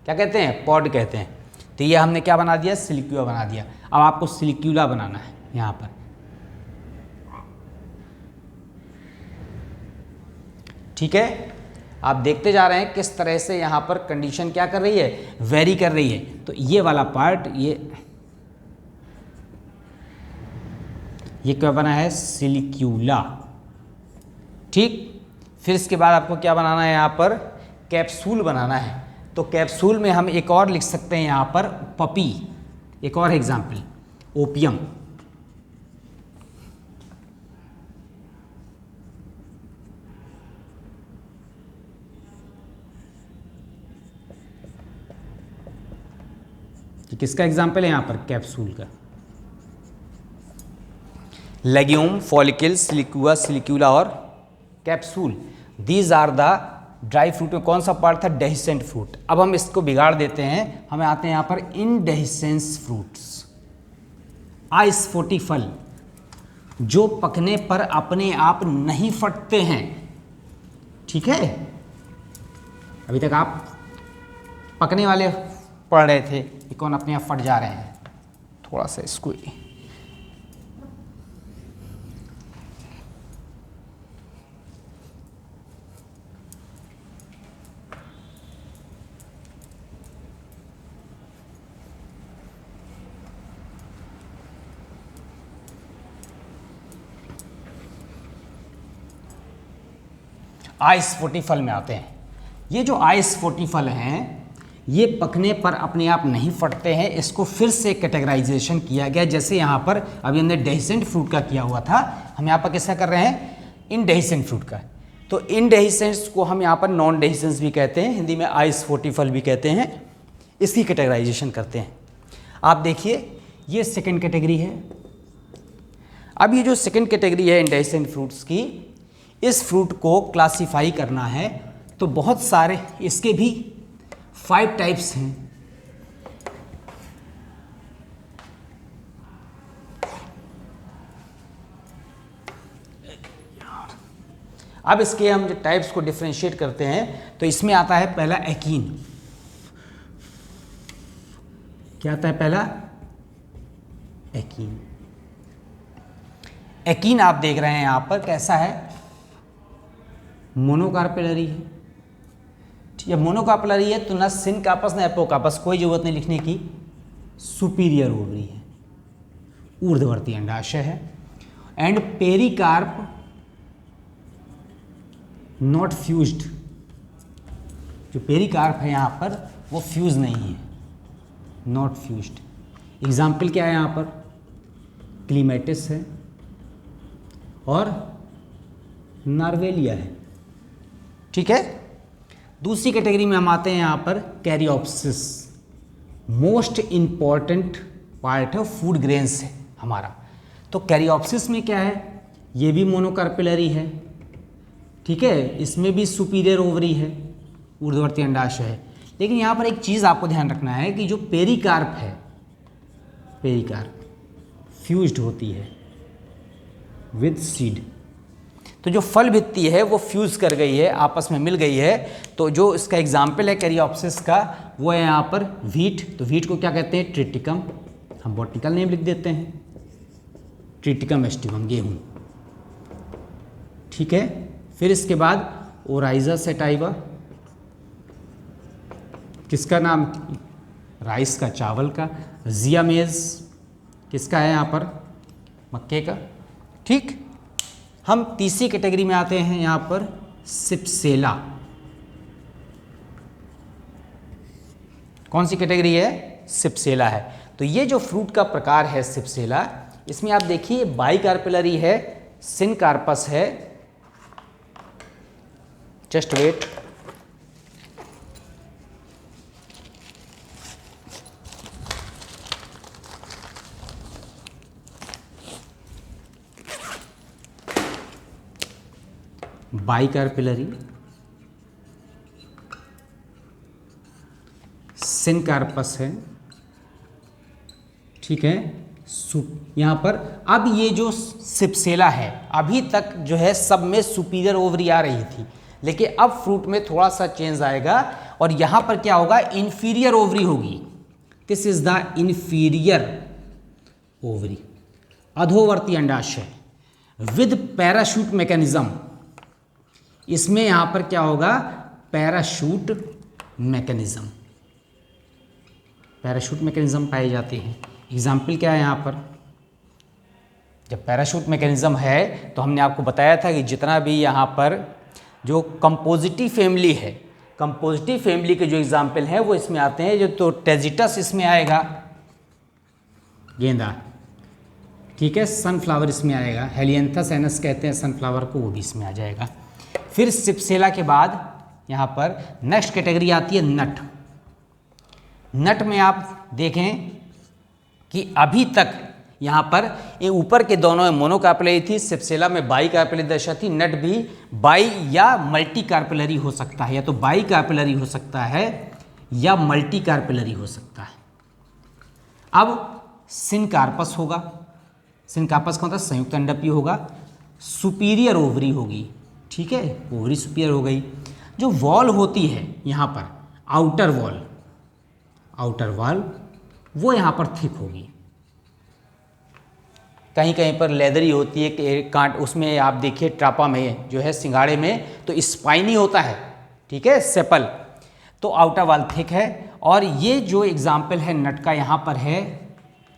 क्या कहते हैं? पॉड कहते हैं। तो ये हमने क्या बना दिया? सिलिक्यूला बना दिया। अब आपको सिलिक्यूला बनाना है यहाँ पर। ठीक है, आप देखते जा रहे हैं किस तरह से यहाँ पर कंडीशन क्या कर रही है? वेरी कर रही है। तो ये वाला पार्ट, ये क्या बना है? सिलिक्यूला। ठीक, फिर इसके बाद आपको क्या बनाना है? यहाँ पर कैप्सूल बनाना है। तो कैप्सूल में हम एक और लिख सकते हैं यहाँ पर पपी। एक और एग्जाम्पल, ओपियम। किसका एग्जाम्पल है यहाँ पर? कैप्सूल का। लेग्यूम, फॉलिकल, सिलिक्यूआ, सिलिक्यूला और capsule, these are the dry fruit में कौन सा पार्ट था? Dehiscent fruit. अब हम इसको बिगाड़ देते हैं, हमें आते हैं यहाँ पर इनडेहिसेंस फ्रूट्स। आइसफोटी फल, जो पकने पर अपने आप नहीं फटते हैं। ठीक है, अभी तक आप पकने वाले पढ़ रहे थे, ये कौन अपने आप फट जा रहे हैं? थोड़ा सा इसको आइसफोटी फल में आते हैं। ये जो आइसफोटी फल हैं, ये पकने पर अपने आप नहीं फटते हैं। इसको फिर से कैटेगराइजेशन किया गया, जैसे यहाँ पर अभी हमने डेहिसेंट फ्रूट का किया हुआ था, हम यहाँ पर कैसा कर रहे हैं? इनडेहिसेंट फ्रूट का। तो इनडेहिसेंट्स को हम यहाँ पर नॉन डेहिसेंस भी कहते हैं, हिंदी में आइसफोटी फल भी कहते हैं। इसकी कैटेगराइजेशन करते हैं। आप देखिए, ये सेकेंड कैटेगरी है। अब ये जो सेकेंड कैटेगरी है इनडेहिसेंट फ्रूट्स की, इस फ्रूट को क्लासीफाई करना है तो बहुत सारे, इसके भी 5 टाइप्स हैं। अब इसके हम जो टाइप्स को डिफरेंशिएट करते हैं तो इसमें आता है पहला एकीन। क्या आता है पहला? एकीन। एकीन आप देख रहे हैं यहाँ पर कैसा है? मोनोकार्पेलरी है। ठीक है, मोनोकार्पेलरी है तो ना सिनकार्पस ना एपोकार्पस, कोई जरूरत नहीं लिखने की। सुपीरियर ओवरी है, ऊर्ध्ववर्ती अंडाशय है। एंड पेरिकार्प नॉट फ्यूज्ड, जो पेरिकार्प है यहाँ पर वो फ्यूज नहीं है, नॉट फ्यूज्ड। एग्जाम्पल क्या है यहाँ पर? क्लीमेटिस है और नार्वेलिया है। ठीक है, दूसरी कैटेगरी में हम आते हैं यहाँ पर कैरियोप्सिस। मोस्ट इंपॉर्टेंट पार्ट है, फूड ग्रेन्स है हमारा। तो कैरियोप्सिस में क्या है? ये भी मोनोकार्पेलरी है। ठीक है, इसमें भी सुपीरियर ओवरी है, ऊर्ध्ववर्ती अंडाशय है। लेकिन यहाँ पर एक चीज़ आपको ध्यान रखना है कि जो पेरिकार्प है, पेरिकार्प फ्यूज्ड होती है विद सीड। तो जो फल भित्ति है वो फ्यूज कर गई है, आपस में मिल गई है। तो जो इसका एग्जाम्पल है कैरियोप्सिस का, वो है यहाँ पर व्हीट। तो व्हीट को क्या कहते हैं? ट्रिटिकम। हम बॉटनिकल नेम लिख देते हैं, ट्रिटिकम एस्टिवम, गेहूँ। ठीक है, फिर इसके बाद ओराइजा सेटाइवा, किसका नाम? राइस का, चावल का। जिया मेज़ किसका है यहाँ पर, मक्के का। ठीक, हम तीसरी कैटेगरी में आते हैं यहाँ पर, सिप्सेला। कौन सी कैटेगरी है, सिप्सेला है। तो ये जो फ्रूट का प्रकार है सिप्सेला, इसमें आप देखिए बाइकार्पेलरी है, सिनकार्पस है, जस्ट वेट, बाइकार्पेलरी, सिनकार्पस है, ठीक है, यहाँ पर। अब ये जो सिप्सेला है, अभी तक जो है सब में सुपीरियर ओवरी आ रही थी, लेकिन अब फ्रूट में थोड़ा सा चेंज आएगा और यहाँ पर क्या होगा, इन्फीरियर ओवरी होगी। This is the inferior ovary, अधोवर्ती अंडाशय विद पैराशूट मैकेनिज्म। इसमें यहाँ पर क्या होगा, पैराशूट मैकेनिज्म, पैराशूट मैकेनिज्म पाए जाते हैं। एग्जाम्पल क्या है यहाँ पर, जब पैराशूट मैकेनिज्म है तो हमने आपको बताया था कि जितना भी यहाँ पर जो कंपोजिटिव फैमिली है, कंपोजिटिव फैमिली के जो एग्जाम्पल हैं वो इसमें आते हैं। जो तो टेजिटस इसमें आएगा, गेंदा, ठीक है, सनफ्लावर इसमें आएगा, हेलियंथस एनस कहते हैं सनफ्लावर को, वो भी इसमें आ जाएगा। फिर सिप्सेला के बाद यहाँ पर नेक्स्ट कैटेगरी आती है नट। नट में आप देखें कि अभी तक यहाँ पर ये ऊपर के दोनों में मोनोकार्पेलरी थी, सिप्सेला में बाइकार्पेलरी दशा थी। नट भी बाई या मल्टी कार्पेलरी हो सकता है, या तो बाइकार्पेलरी हो सकता है या मल्टी कार्पेलरी हो सकता है। अब सिनकार्पस होगा, सिनकार्पस का मतलब संयुक्त अंडपी होगा, सुपीरियर ओवरी होगी, ठीक है, ओवरी सुपीरियर हो गई। जो वॉल होती है यहाँ पर, आउटर वॉल, आउटर वॉल वो यहाँ पर थिक होगी, कहीं कहीं पर लेदरी होती है कि कांट, उसमें आप देखिए ट्रापा में जो है, सिंगाड़े में तो स्पाइनी होता है, ठीक है, सेपल, तो आउटर वॉल थिक है। और ये जो एग्जाम्पल है नट का यहाँ पर है,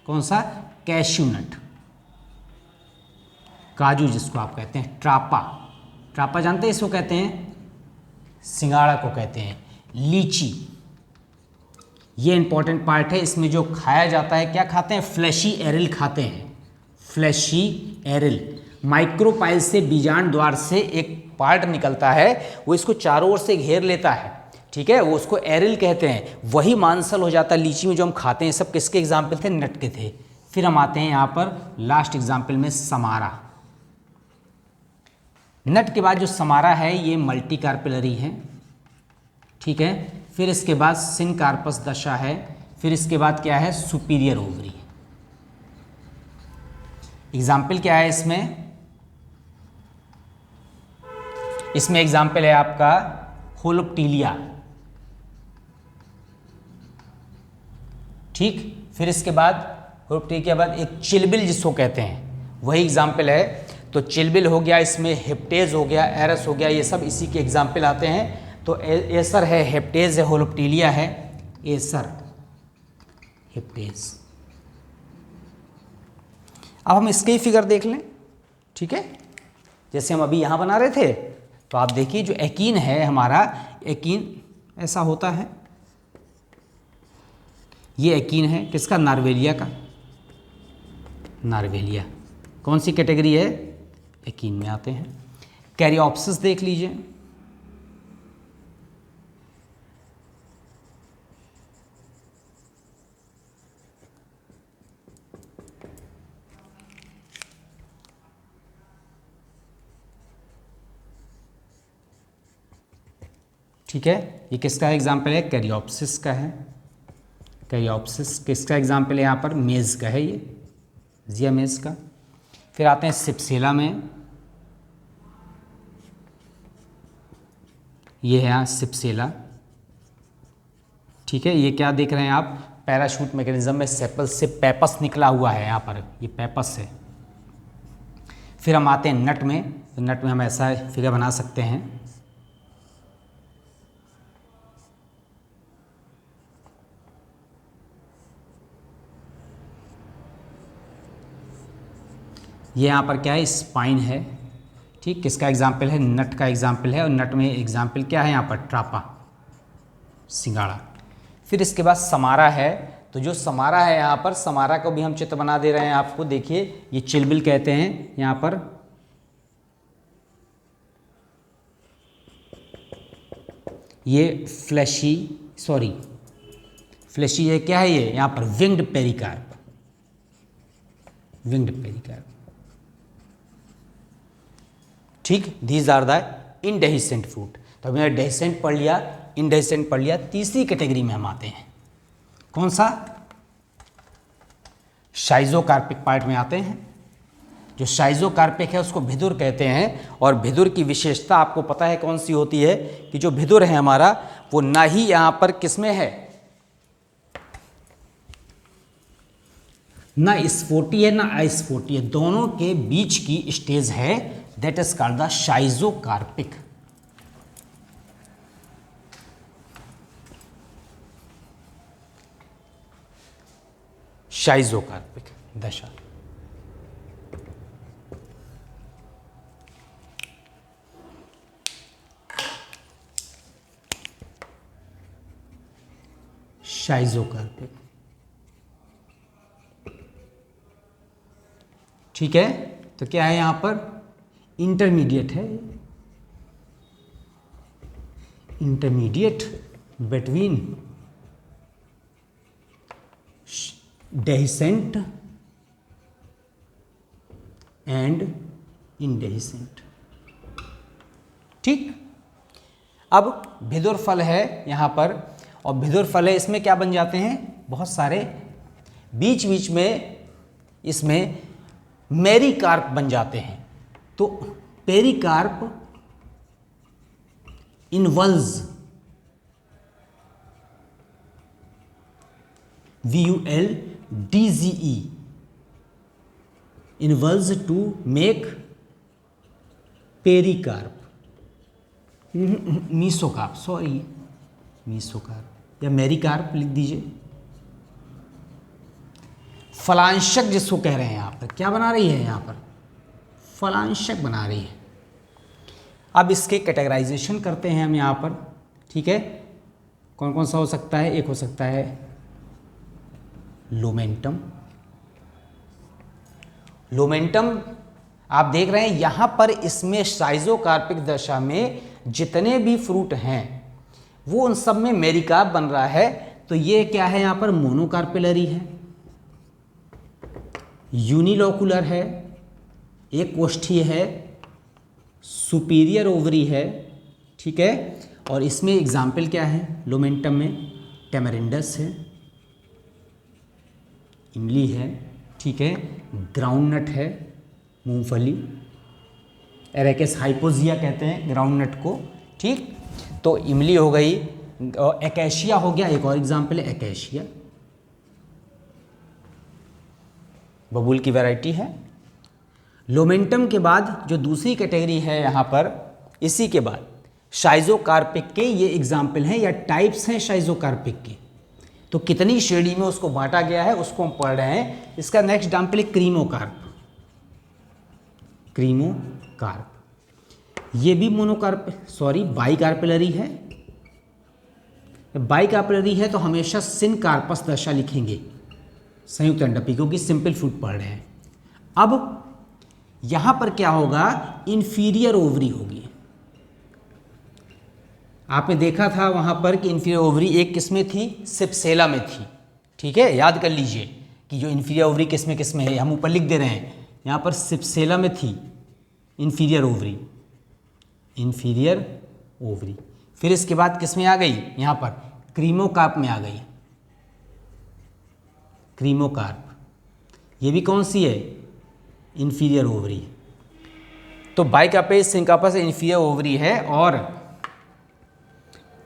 कौन सा, कैश्यू नट, काजू जिसको आप कहते हैं, ट्रापा, ट्रापा जानते हैं इसको कहते हैं, सिंगाड़ा को कहते हैं, लीची, ये इंपॉर्टेंट पार्ट है। इसमें जो खाया जाता है, क्या खाते हैं, फ्लैशी एरिल खाते हैं, फ्लैशी एरिल। माइक्रोपाइल से, बीजांड द्वार से एक पार्ट निकलता है, वो इसको चारों ओर से घेर लेता है, ठीक है, वो उसको एरिल कहते हैं, वही मांसल हो जाता है। लीची में जो हम खाते हैं, सब किसके एग्जाम्पल थे, नट के थे। फिर हम आते हैं यहाँ पर लास्ट एग्जाम्पल में, समारा। नट के बाद जो समारा है ये मल्टी कार्पेलरी है, ठीक है। फिर इसके बाद सिनकार्पस दशा है, फिर इसके बाद क्या है, सुपीरियर ओवरी। एग्जाम्पल क्या है इसमें, इसमें एग्जाम्पल है आपका होलोप्टीलिया, ठीक। फिर इसके बाद होलोप्टीलिया के बाद एक चिलबिल जिसको कहते हैं, वही एग्जाम्पल है। तो चिलबिल हो गया, इसमें हेप्टेज हो गया, एरस हो गया, ये सब इसी के एग्जाम्पल आते हैं। तो एसर है, हेप्टेज है, होलोप्टीलिया है, एसर, हेप्टेज। अब हम इसके ही फिगर देख लें, ठीक है, जैसे हम अभी यहाँ बना रहे थे। तो आप देखिए जो एकीन है हमारा, एकीन ऐसा होता है, ये एकीन है किसका, नार्वेलिया का, नार्वेलिया कौन सी कैटेगरी है, एकीन में आते हैं। कैरियोप्सिस देख लीजिए, ठीक है, ये किसका एग्जाम्पल है, कैरियोप्सिस का है। कैरियोप्सिस किसका एग्जाम्पल है यहाँ पर, मेज़ का है, ये जिया मेज़ का। फिर आते हैं सिप्सेला में, ये है यहाँ सिप्सेला, ठीक है। ये क्या देख रहे हैं आप, पैराशूट मैकेनिज्म में सेपल से पेपस निकला हुआ है, यहाँ पर ये पेपस है। फिर हम आते हैं नट में, तो नट में हम ऐसा फिगर बना सकते हैं, ये यहाँ पर क्या है, स्पाइन है, ठीक, किसका एग्जाम्पल है, नट का एग्जाम्पल है, और नट में एग्जाम्पल क्या है यहाँ पर, ट्रापा, सिंगाड़ा। फिर इसके बाद समारा है, तो जो समारा है यहाँ पर, समारा को भी हम चित्र बना दे रहे हैं आपको, देखिए ये चिलबिल कहते हैं यहाँ पर, ये फ्लैशी है, क्या है ये यहाँ पर, विंग्ड पेरिकार्प, ठीक। These are the indehiscent fruit. तो हमने डेहिसेंट पढ़ लिया, इंडेहिसेंट पढ़ लिया। तीसरी कैटेगरी में हम आते हैं, कौन सा, शाइजोकार्पिक पार्ट में आते हैं। जो शाइजोकार्पिक है उसको भिदुर कहते हैं, और भिदुर की विशेषता आपको पता है कौन सी होती है, कि जो भिदुर है हमारा वो ना ही यहाँ पर किसमें है, ना स्फोटी है ना अस्फोटी है, दोनों के बीच की स्टेज है, दैट इज कॉल्ड द शाइजोकार्पिक। शाइजोकार्पिक दशा। शाइजोकार्पिक, ठीक है। तो क्या है यहाँ पर, इंटरमीडिएट है, इंटरमीडिएट बिटवीन डेहिसेंट एंड इंडेहिसेंट, ठीक। अब भिदुर फल है यहाँ पर, और भिदुर फल है, इसमें क्या बन जाते हैं, बहुत सारे बीच बीच में इसमें मेरिकार्प बन जाते हैं। तो पेरिकार्प इनवल्स, VULDGE, इनवल्स to make pericarp, mesocarp, sorry mesocarp या मेरिकार्प लिख दीजिए। फलांशक जिसको कह रहे हैं यहाँ पर, क्या बना रही है यहाँ पर, फलांशक बना रही है। अब इसके कैटेगराइजेशन करते हैं हम यहाँ पर, ठीक है। कौन कौन सा हो सकता है, एक हो सकता है लोमेंटम। लोमेंटम आप देख रहे हैं यहाँ पर, इसमें शाइजोकार्पिक दशा में जितने भी फ्रूट हैं वो उन सब में मेरिकार्प बन रहा है। तो ये क्या है यहाँ पर, मोनोकार्पिलरी है, यूनिलोकुलर है, एक कोष्ठी है, सुपीरियर ओवरी है, ठीक है। और इसमें एग्जाम्पल क्या है लोमेंटम में, टेमरिंडस है, इमली है, ठीक है, ग्राउंडनट है, मूंगफली, एरेकेस हाइपोजिया कहते हैं ग्राउंडनट को, ठीक। तो इमली हो गई, एकेशिया हो गया, एक और एग्जाम्पल है एकेशिया, बबूल की वैरायटी है। लोमेंटम के बाद जो दूसरी कैटेगरी है यहाँ पर, इसी के बाद शाइजोकार्पिक के ये एग्जाम्पल हैं या टाइप्स हैं शाइजोकार्पिक के। तो कितनी श्रेणी में उसको बांटा गया है उसको हम पढ़ रहे हैं। इसका नेक्स्ट एग्जाम्पल है क्रीमोकार्प, ये भी मोनोकार्प, सॉरी बाइकार्पिलरी है। बाइकार्पिलरी है तो हमेशा सिनकार्पस दशा लिखेंगे, संयुक्त अंडपी, क्योंकि सिंपल फ्रूट पढ़ रहे हैं। अब यहां पर क्या होगा, इंफीरियर ओवरी होगी। आपने देखा था वहां पर कि इंफीरियर ओवरी एक किस में थी, सिप्सेला में थी, ठीक है। याद कर लीजिए कि जो इंफीरियर ओवरी किस में है, हम ऊपर लिख दे रहे हैं, यहाँ पर सिप्सेला में थी इंफीरियर ओवरी। फिर इसके बाद किस में आ गई, यहाँ पर क्रीमोकार्प में आ गई, क्रीमोकार्प। ये भी कौन सी है, इंफीरियर ओवरी। तो बाइकार्पेस सिंकार्पस इंफीरियर ओवरी है। और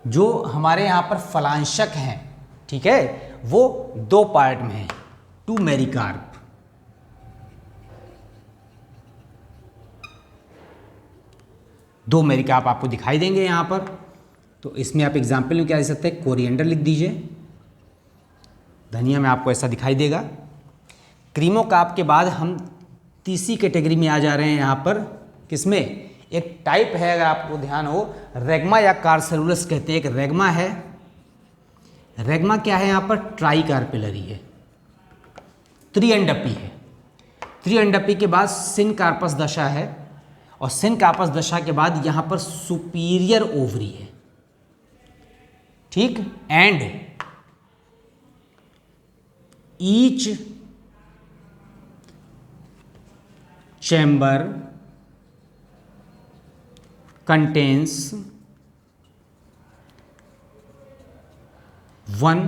जो हमारे यहाँ पर फलांशक हैं, ठीक है, वो दो पार्ट में है, टू मेरिकार्प। दो मेरिकार्प आपको दिखाई देंगे यहाँ पर। तो इसमें आप एग्जाम्पल में क्या दे सकते हैं, कोरिएंडर लिख दीजिए, धनिया में आपको ऐसा दिखाई देगा। क्रीमोकार्प के बाद हम तीसरी कैटेगरी में आ जा रहे हैं यहाँ पर। किसमें? एक टाइप है, अगर आपको ध्यान हो, रेगमा या कार्सेरुलस कहते हैं। एक रेगमा है। रेगमा क्या है यहाँ पर? ट्राई कार्पेलरी है, त्रिअंडपी है। त्रिअंडपी के बाद सिनकार्पस दशा है, और सिनकार्पस दशा के बाद यहाँ पर सुपीरियर ओवरी है। ठीक, and each chamber contains one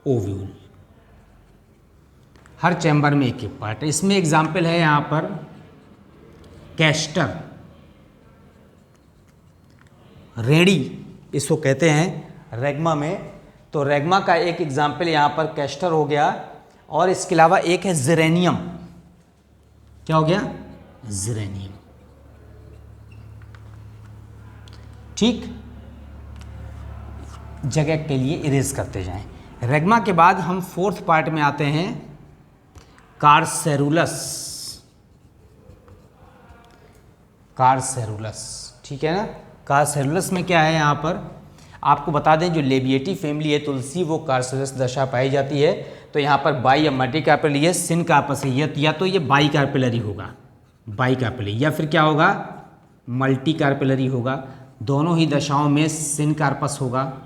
ovule. Her chamber में एक एक पार्ट है। इसमें एग्जाम्पल है यहाँ पर कैस्टर, रेडी इसको कहते हैं रेगमा में। तो रेगमा का एक एग्जाम्पल यहाँ पर कैस्टर हो गया, और इसके अलावा एक है जिरेनियम। क्या हो गया? जिरेनियम। ठीक, जगह के लिए इरेज करते जाएं। रेगमा के बाद हम फोर्थ पार्ट में आते हैं, कार्सेरुलस। कार्सेरुलस, ठीक है ना। कार्सेरुलस में क्या है यहाँ पर? आपको बता दें, जो लेबिएटी फैमिली है तुलसी, वो कार्सेरुलस दशा पाई जाती है। तो यहाँ पर बाई या मल्टी कार्पेलरी है, सिनकार्पस है, या तो ये बाई कार्पेलरी होगा, बाई कार्पेलरी, या फिर क्या होगा? मल्टी कार्पेलरी होगा। दोनों ही दशाओं में सिनकार्पस होगा,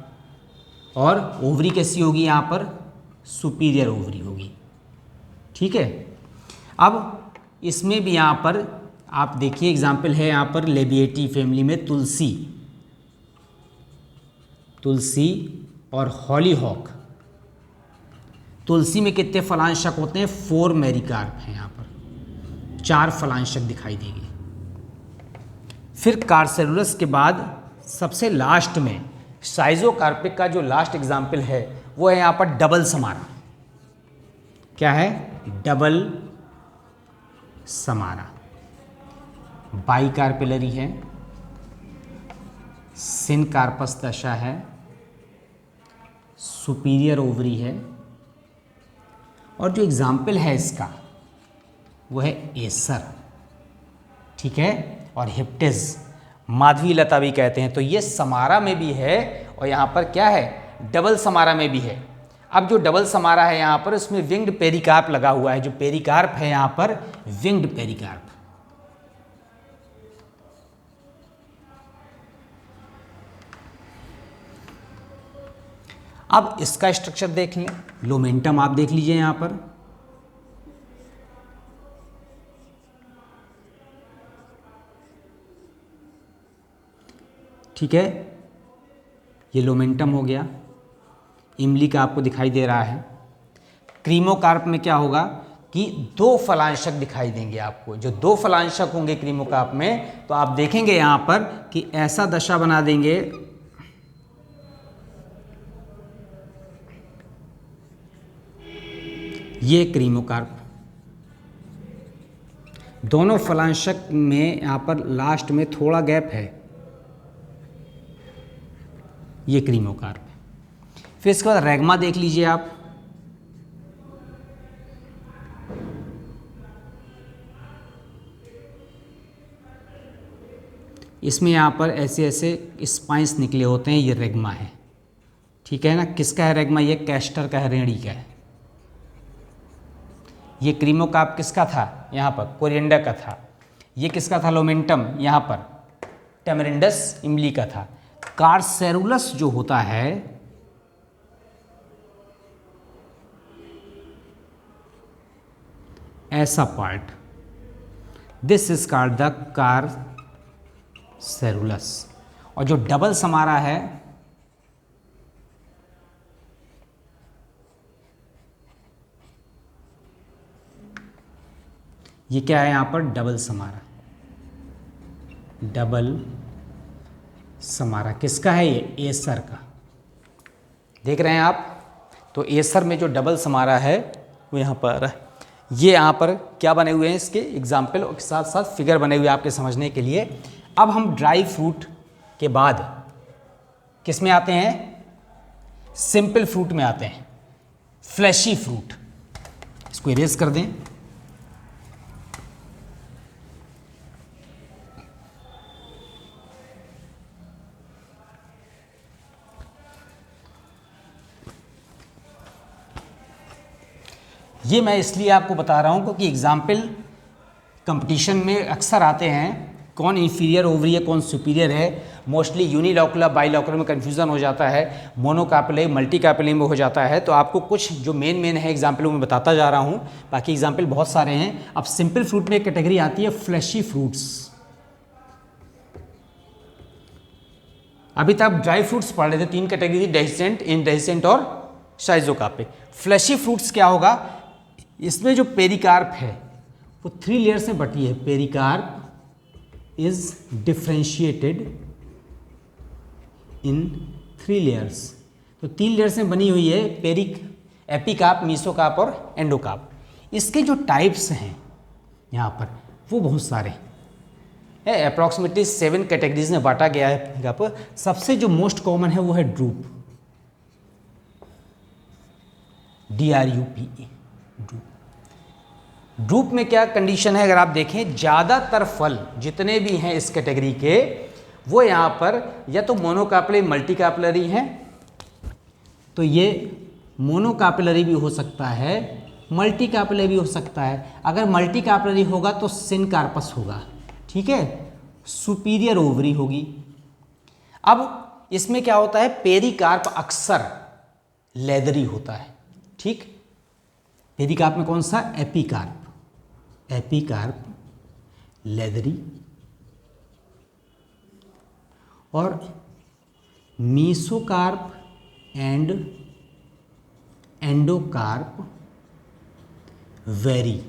और ओवरी कैसी होगी यहाँ पर? सुपीरियर ओवरी होगी। ठीक है। अब इसमें भी यहाँ पर आप देखिए एग्जाम्पल है यहाँ पर लेबिएटी फैमिली में तुलसी, तुलसी और हॉलीहॉक। तुलसी में कितने फलांशक होते हैं? 4 मेरिकार्प हैं यहाँ पर, 4 फलांशक दिखाई देंगे। फिर कार्सेरुलस के बाद सबसे लास्ट में साइजोकार्पिक का जो लास्ट एग्जाम्पल है वो है यहाँ पर डबल समारा। क्या है? Double samara. बाई कार्पेलरी है, सिनकार्पस दशा है, सुपीरियर ओवरी है, और जो एग्जाम्पल है इसका वो है एसर। ठीक है, और हिप्टिस, माधवी लता भी कहते हैं। तो ये समारा में भी है, और यहाँ पर क्या है? डबल समारा में भी है। अब जो डबल समारा है यहाँ पर, उसमें विंग्ड पेरिकार्प लगा हुआ है। जो पेरिकार्प है यहाँ पर विंग्ड पेरिकार्प। अब इसका स्ट्रक्चर देख लें। लोमेंटम आप देख लीजिए यहाँ पर, ठीक है, ये लोमेंटम हो गया। इमली का आपको दिखाई दे रहा है। क्रीमोकार्प में क्या होगा कि 2 फलांशक दिखाई देंगे आपको। जो 2 फलांशक होंगे क्रीमोकार्प में, तो आप देखेंगे यहाँ पर कि ऐसा दशा बना देंगे, ये क्रीमोकार्प। दोनों फलांशक में यहाँ पर लास्ट में थोड़ा गैप है, ये क्रीमोकार्प है। फिर इसके बाद रेगमा देख लीजिए आप। इसमें यहाँ पर ऐसे ऐसे स्पाइंस निकले होते हैं, ये रेगमा है। ठीक है ना। किसका है रेगमा? ये कैस्टर का है, रेड़ी का है। ये क्रीमोकार्प किसका था? यहाँ पर कोरिएंडर का था। ये किसका था? लोमेंटम, यहाँ पर टेमरिंडस इमली का था। कार्सेरुलस जो होता है, ऐसा part, this is called the carcerulus. और जो डबल समारा है, ये क्या है यहाँ पर? Double Samara. डबल समारा किसका है? ये एसर का। देख रहे हैं आप। तो एसर में जो डबल समारा है वो यहाँ पर है। ये यहाँ पर क्या बने हुए हैं इसके एग्जाम्पल और के साथ साथ फिगर बने हुए आपके समझने के लिए। अब हम ड्राई फ्रूट के बाद किस में आते हैं? सिंपल फ्रूट में आते हैं, फ्लैशी फ्रूट। इसको इरेज कर दें। ये मैं इसलिए आपको बता रहा हूँ क्योंकि एग्जाम्पल कंपटीशन में अक्सर आते हैं, कौन इंफीरियर ओवरी है कौन सुपीरियर है। मोस्टली यूनिलॉकुलर बाइलॉकुलर में कन्फ्यूज़न हो जाता है, मोनोकार्पेली मल्टीकार्पेली में हो जाता है। तो आपको कुछ जो मेन है एग्जाम्पलों में बताता जा रहा हूँ, बाकी एग्जाम्पल बहुत सारे हैं। अब सिंपल फ्रूट में एक कैटेगरी आती है फ्लैशी फ्रूट्स। अभी तक आप ड्राई फ्रूट्स पढ़ रहे थे, 3 कैटेगरी थी, डेहिसेंट, इनडेहिसेंट और शाइजोकार्पिक। फ्लैशी फ्रूट्स क्या होगा, इसमें जो पेरिकार्प है वो 3 लेयर्स में बटी है। Pericarp is differentiated in 3 layers. तो 3 लेयर्स में बनी हुई है, एपिकार्प, मीसोकार्प और एंडोकार्प। इसके जो टाइप्स हैं यहाँ पर वो बहुत सारे है, अप्रॉक्सीमेटली 7 कैटेगरीज में बांटा गया है यहाँ पर। सबसे जो मोस्ट कॉमन है वो है ड्रूप, DRUPE, ड्रूप। ड्रूप में क्या कंडीशन है, अगर आप देखें ज़्यादातर फल जितने भी हैं इस कैटेगरी के वो यहाँ पर या तो मोनोकार्पेलरी मल्टीकार्पेलरी हैं, तो ये मोनोकार्पेलरी भी हो सकता है, मल्टीकार्पेलरी भी हो सकता है। अगर मल्टीकार्पेलरी होगा तो सिनकार्पस होगा, ठीक है, सुपीरियर ओवरी होगी। अब इसमें क्या होता है, पेरिकार्प अक्सर लेदरी होता है, ठीक। पेरिकार्प में कौन सा, एपिकार्प लेदरी, और मीसोकार्प एंड एंडोकार्प वेरी,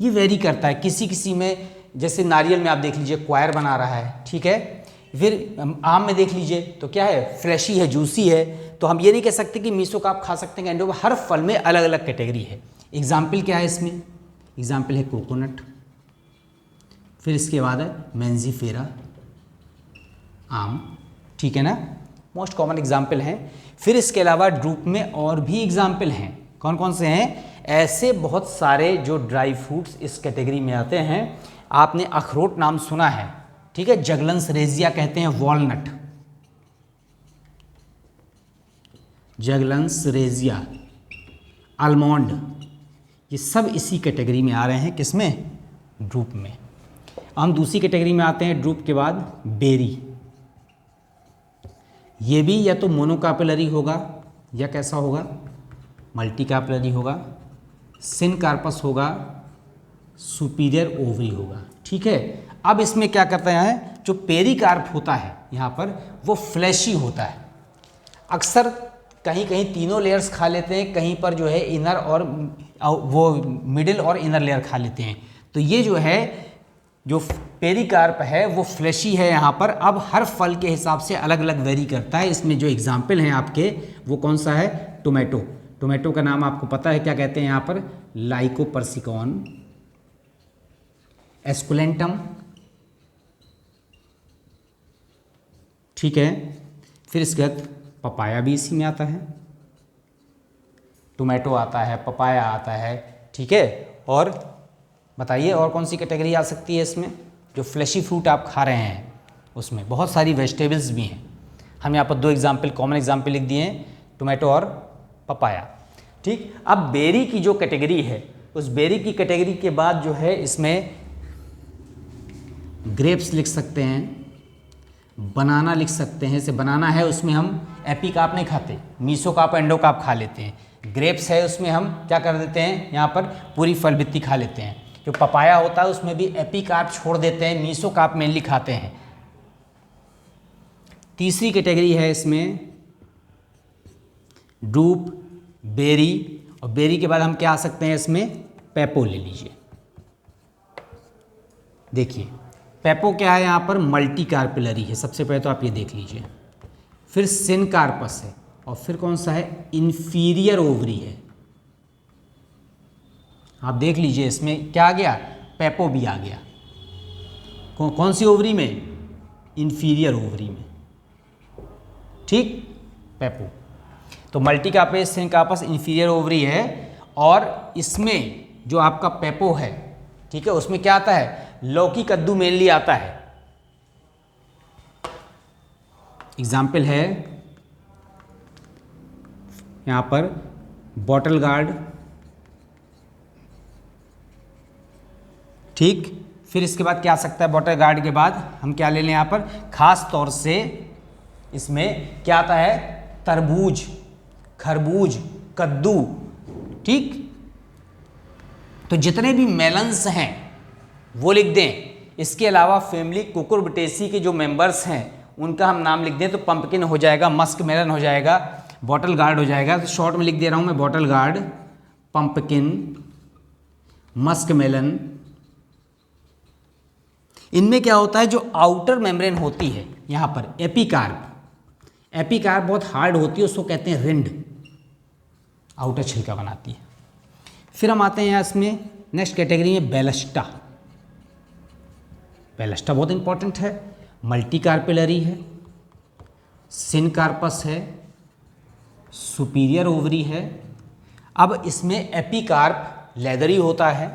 ये वेरी करता है किसी किसी में। जैसे नारियल में आप देख लीजिए क्वायर बना रहा है, ठीक है। फिर आम में देख लीजिए तो क्या है, फ्लैशी है, जूसी है। तो हम ये नहीं कह सकते कि मीसोकार्प खा सकते हैं एंडो, हर फल में अलग अलग कैटेगरी है। एग्जाम्पल क्या है इसमें, एग्जाम्पल है कोकोनट, फिर इसके बाद है मेंजीफेरा, आम, ठीक है ना, मोस्ट कॉमन एग्जाम्पल हैं। फिर इसके अलावा ड्रूप में और भी एग्जाम्पल हैं, कौन कौन से हैं, ऐसे बहुत सारे जो ड्राई फ्रूट्स इस कैटेगरी में आते हैं। आपने अखरोट नाम सुना है, ठीक है, जगलंस रेजिया कहते हैं, वॉलनट, जगलंस रेजिया, आलमंड, ये सब इसी कैटेगरी में आ रहे हैं, किसमें, ड्रूप में। हम दूसरी कैटेगरी में आते हैं ड्रूप के बाद, बेरी। ये भी या तो मोनोकार्पेलरी होगा या कैसा होगा, मल्टीकार्पेलरी होगा, सिनकार्पस होगा, सुपीरियर ओवरी होगा, ठीक है। अब इसमें क्या करते हैं, जो पेरिकार्प होता है यहाँ पर वो फ्लैशी होता है। अक्सर कहीं कहीं तीनों लेयर्स खा लेते हैं, कहीं पर जो है इनर और वो मिडिल और इनर लेयर खा लेते हैं। तो ये जो है जो पेरिकार्प है वो फ्लैशी है यहाँ पर। अब हर फल के हिसाब से अलग अलग वेरी करता है। इसमें जो एग्जाम्पल हैं आपके वो कौन सा है, टोमेटो। टोमेटो का नाम आपको पता है क्या कहते हैं यहाँ पर, लाइकोपर्सिकॉन, एस्कुलेंटम, ठीक है। फिर इसके बाद पपाया भी इसी में आता है, टोमेटो आता है, पपाया आता है, ठीक है। और बताइए और कौन सी कैटेगरी आ सकती है इसमें, जो फ्लैशी फ्रूट आप खा रहे हैं उसमें बहुत सारी वेजिटेबल्स भी हैं। हम यहाँ पर 2 एग्जाम्पल, कॉमन एग्जाम्पल लिख दिए हैं, टोमेटो और पपाया, ठीक। अब बेरी की जो कैटेगरी है, उस बेरी की कैटेगरी के बाद जो है इसमें ग्रेप्स लिख सकते हैं, बनाना लिख सकते हैं। जैसे बनाना है उसमें हम एपिकार्प नहीं खाते, मीसोकार्प, एंडोकार्प खा लेते हैं। ग्रेप्स है उसमें हम क्या कर देते हैं, यहाँ पर पूरी फल भित्ती खा लेते हैं। जो पपाया होता है उसमें भी एपिकार्प छोड़ देते हैं, मीसोकार्प मेनली खाते हैं। तीसरी कैटेगरी है इसमें ड्रूप, बेरी, और बेरी के बाद हम क्या आ सकते हैं इसमें, पेपो ले लीजिए। देखिए पेपो क्या है यहाँ पर, मल्टीकार्पेलरी है, सबसे पहले तो आप ये देख लीजिए। फिर सिनकार्पस है, और फिर कौन सा है, इंफीरियर ओवरी है। आप देख लीजिए इसमें क्या आ गया, पेपो भी आ गया। कौन सी ओवरी में, इंफीरियर ओवरी में, ठीक, पेपो। तो मल्टीकार्पेस, सिनकार्पस, इंफीरियर ओवरी है। और इसमें जो आपका पेपो है, ठीक है, उसमें क्या आता है, लौकी कद्दू मेनली आता है। एग्जाम्पल है यहाँ पर बॉटल गार्ड, ठीक। फिर इसके बाद क्या आ सकता है, वाटर गार्ड के बाद हम क्या ले लें यहाँ पर, खास तौर से इसमें क्या आता है, तरबूज, खरबूज, कद्दू। ठीक, तो जितने भी मेलन्स हैं वो लिख दें। इसके अलावा फैमिली कुकुरबिटेसी के जो मेंबर्स हैं उनका हम नाम लिख दें, तो पंपकिन हो जाएगा, मस्क मेलन हो जाएगा, बॉटल गार्ड हो जाएगा। तो शॉर्ट में लिख दे रहा हूं मैं, bottle gourd, pumpkin, musk melon. इनमें क्या होता है, जो आउटर मेम्ब्रेन होती है यहाँ पर एपिकार्प, एपिकार्प बहुत हार्ड होती है, उसको कहते हैं रिंड, आउटर छिलका बनाती है। फिर हम आते हैं यहाँ इसमें नेक्स्ट कैटेगरी में बेलस्टा। बेलस्टा बहुत इंपॉर्टेंट है, मल्टी कार्पेलरी है, सिनकार्पस है, सुपीरियर ओवरी है। अब इसमें एपिकार्प लेदरी होता है,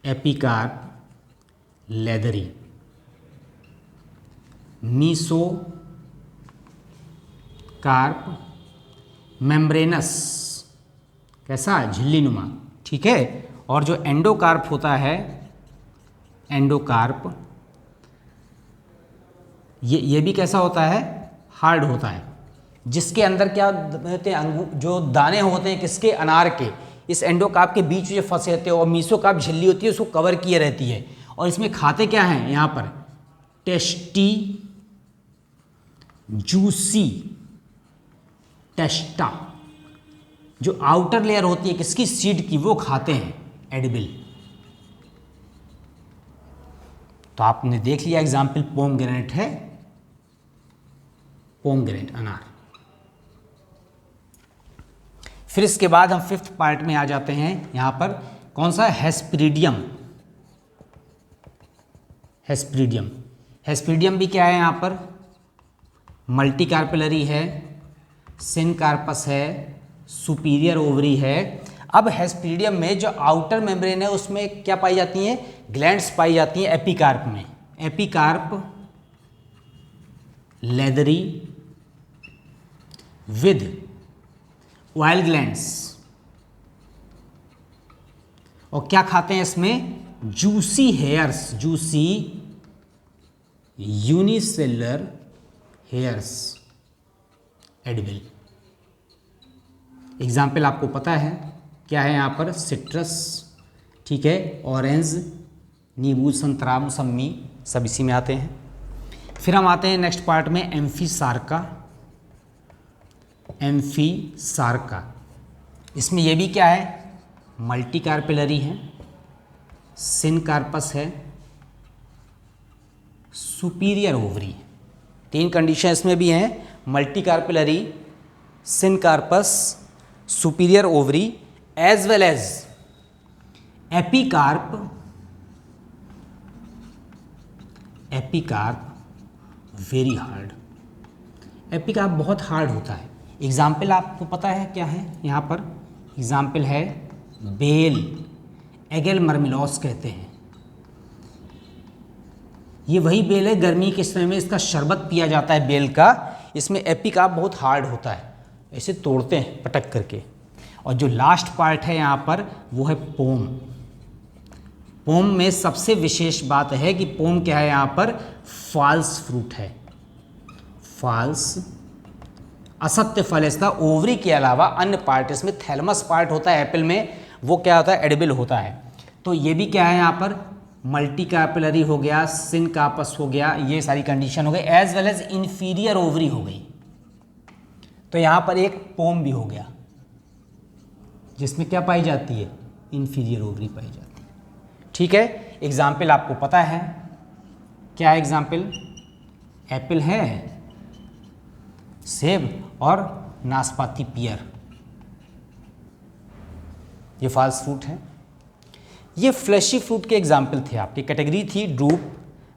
epicarp leathery, mesocarp membranous, कैसा, झिल्ली नुमा। ठीक है, और जो एंडोकार्प होता है, एंडोकार्प, ये भी कैसा होता है, हार्ड होता है, जिसके अंदर क्या होते हैं, जो दाने होते हैं किसके, अनार के, इस एंडोकार्प के बीच में फंसे होते हैं, और मीसोकार्प झिल्ली होती है उसको कवर किए रहती है। और इसमें खाते क्या हैं यहाँ पर, टेस्टी, जूसी, टेस्टा, जो आउटर लेयर होती है किसकी, सीड की, वो खाते हैं, एडिबल। तो आपने देख लिया एग्जाम्पल, पोमग्रेनेट है, पोमग्रेनेट अनार। फिर इसके बाद हम फिफ्थ पार्ट में आ जाते हैं, यहां पर कौन सा, हेस्प्रीडियम। हेस्प्रीडियम, हेस्प्रीडियम भी क्या है यहाँ पर, मल्टी कार्पेलरी है, सिनकार्पस है, सुपीरियर ओवरी है। अब हेस्प्रीडियम में जो आउटर मेम्ब्रेन है उसमें क्या पाई जाती हैं, ग्लैंड्स पाई जाती हैं एपिकार्प में, epicarp leathery with oil glands. और क्या खाते हैं इसमें, juicy hairs, juicy unicellular hairs, edible. Example आपको पता है क्या है यहाँ पर, सिट्रस, ठीक है, ऑरेंज, नींबू, संतरा, मौसम्मी, सब इसी में आते हैं। फिर हम आते हैं नेक्स्ट पार्ट में, एम्फीसार्का, एम्फीसार्का। इसमें ये भी क्या है, मल्टी कार्पेलरी है, सिनकार्पस है, सुपीरियर ओवरी। तीन कंडीशन इसमें भी हैं, multicarpellary, syncarpous, superior ovary, as well as epicarp, epicarp very hard, epicarp बहुत हार्ड होता है। एग्जाम्पल आपको पता है क्या है, यहाँ पर एग्जाम्पल है बेल, एगेल मर्मिलोस कहते हैं। ये वही बेल है, गर्मी के समय में इसका शरबत पिया जाता है बेल का। इसमें एपिकार्प बहुत हार्ड होता है, ऐसे तोड़ते हैं पटक करके। और जो लास्ट पार्ट है यहाँ पर वो है पोम। पोम में सबसे विशेष बात है कि पोम क्या है, यहाँ पर फॉल्स फ्रूट है, फॉल्स, असत्य फल इसका। ओवरी के अलावा अन्य पार्ट, इसमें थैलमस पार्ट होता है एप्पल में, वो क्या होता है, एडिबल होता है। तो ये भी क्या है यहाँ पर, मल्टी कार्पेलरी हो गया, सिनकार्पस हो गया, ये सारी कंडीशन हो गई, as well as inferior ovary हो गई। तो यहाँ पर एक पोम भी हो गया जिसमें क्या पाई जाती है, इंफीरियर ओवरी पाई जाती है। ठीक है, एग्जाम्पल आपको पता है क्या है, एग्जाम्पल एप्पल है, सेब और नाशपाती, पियर, ये फॉल्स फ्रूट है। ये फ्लैशी फ्रूट के एग्जाम्पल थे। आपकी कैटेगरी थी drupe,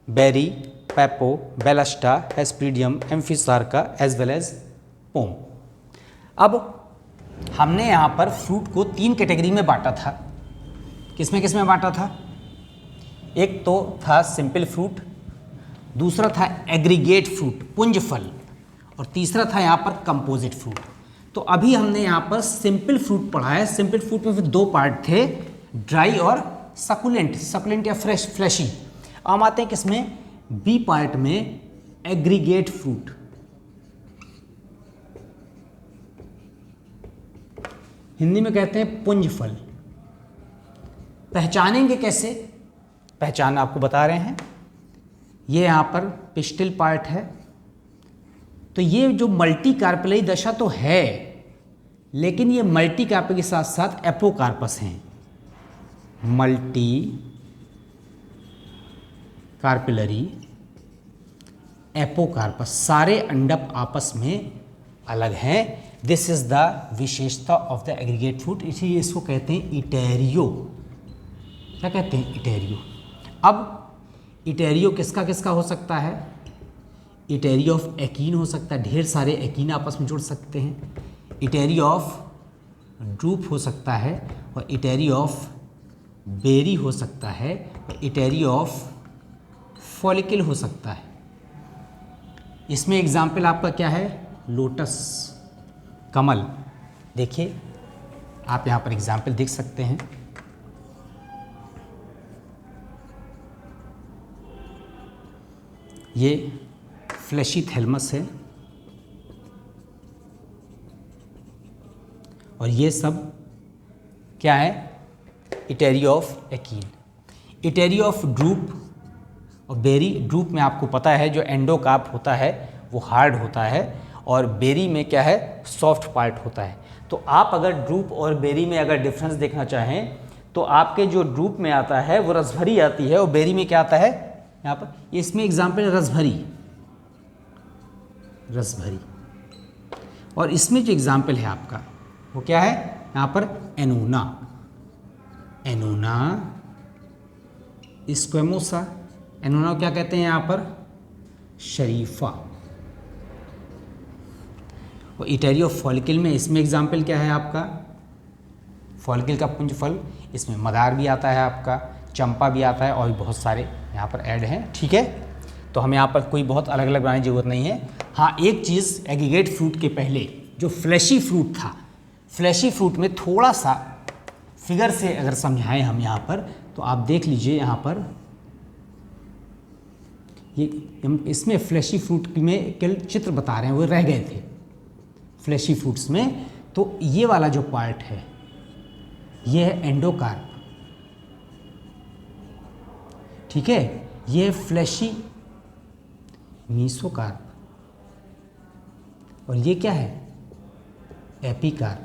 berry, पेपो, बेलस्टा, हेस्प्रीडियम, एम्फीसार्का as well as pome. अब हमने यहाँ पर फ्रूट को तीन कैटेगरी में बांटा था। किसमें किसमें बांटा था, एक तो था सिंपल फ्रूट, दूसरा था एग्रीगेट फ्रूट, पुंज फल, और तीसरा था यहाँ पर कंपोजिट फ्रूट। तो अभी हमने यहाँ पर सिंपल फ्रूट पढ़ा है। सिंपल फ्रूट में फिर दो पार्ट थे, ड्राई और सकुलेंट, सकुलेंट या फ्लैशी। हम आते हैं किसमें, बी पार्ट में, एग्रीगेट फ्रूट। हिंदी में कहते हैं पुंज फल। पहचानेंगे कैसे, पहचान आपको बता रहे हैं। ये यहाँ पर पिस्टिल पार्ट है, तो ये जो मल्टी कार्पेलरी दशा तो है, लेकिन ये मल्टी कार्प के साथ साथ एपोकार्पस हैं। मल्टी कार्पेलरी, एपोकार्पस, सारे अंडक आपस में अलग हैं। दिस इज द विशेषता ऑफ द एग्रीगेट फ्रूट, इसीलिए इसको कहते हैं इटेरियो। क्या कहते हैं, इटेरियो। अब इटेरियो किसका किसका हो सकता है, इटेरियो ऑफ एकीन हो सकता है, ढेर सारे एकीन आपस में जुड़ सकते हैं। इटेरियो ऑफ ड्रूप हो सकता है, और इटेरियो ऑफ बेरी हो सकता है, और इटेरियो ऑफ फॉलिकल हो सकता है। इसमें एग्जाम्पल आपका क्या है, लोटस, कमल। देखिए आप यहाँ पर एग्जाम्पल देख सकते हैं। ये फ्लैशी थैलमस है, और ये सब क्या है, इटेरियो ऑफ एकीन। इटेरियो ऑफ ड्रूप और बेरी, ड्रूप में आपको पता है जो एंडोकार्प होता है वो हार्ड होता है, और बेरी में क्या है, सॉफ्ट पार्ट होता है। तो आप अगर ड्रूप और बेरी में अगर डिफरेंस देखना चाहें तो आपके जो ड्रूप में आता है वो रसभरी आती है, और बेरी में क्या आता है, यहाँ पर इसमें एग्जाम्पल रसभरी, रसभरी। और इसमें जो एग्जाम्पल है आपका वो क्या है, यहाँ पर एनोना, एनोना स्क्वेमोसा। एनोना क्या कहते हैं यहाँ पर, शरीफा। और इटेरियो फॉलिकल में, इसमें एग्जाम्पल क्या है आपका, फॉलिकल का पुंज फल। इसमें मदार भी आता है आपका, चंपा भी आता है, और भी बहुत सारे यहाँ पर ऐड हैं। ठीक है, तो हमें यहाँ पर कोई बहुत अलग अलग बनाने की ज़रूरत नहीं है। हाँ, एक चीज़, एग्रीगेट फ्रूट के पहले जो फ्लैशी फ्रूट था, फ्लैशी फ्रूट में थोड़ा सा फिगर से अगर समझाएं हम यहाँ पर, तो आप देख लीजिए यहाँ पर, ये इसमें फ्लैशी फ्रूट में केवल चित्र बता रहे हैं, वो रह गए थे फ्लैशी फ्रूट्स में। तो ये वाला जो पार्ट है ये है एंडोकार्प, ठीक है। ये है फ्लैशी मीसोकार्प, और ये क्या है, एपिकार्प।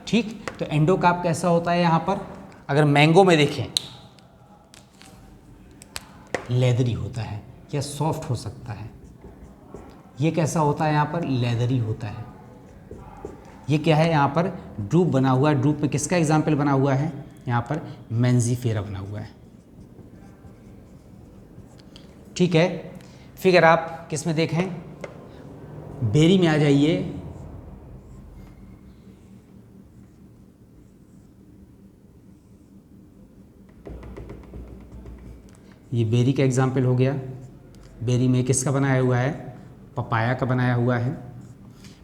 ठीक, तो एंडोकार्प कैसा होता है यहाँ पर, अगर मैंगो में देखें लेदरी होता है या सॉफ्ट हो सकता है। ये कैसा होता है यहाँ पर, लेदरी होता है। ये क्या है, यहाँ पर ड्रूप बना हुआ है। ड्रूप में किसका एग्जाम्पल बना हुआ है, यहाँ पर मेंजीफेरा बना हुआ है। ठीक है, फिगर आप किस में देखें, बेरी में आ जाइए। ये बेरी का एग्जाम्पल हो गया। बेरी में किसका बनाया हुआ है, पपाया का बनाया हुआ है।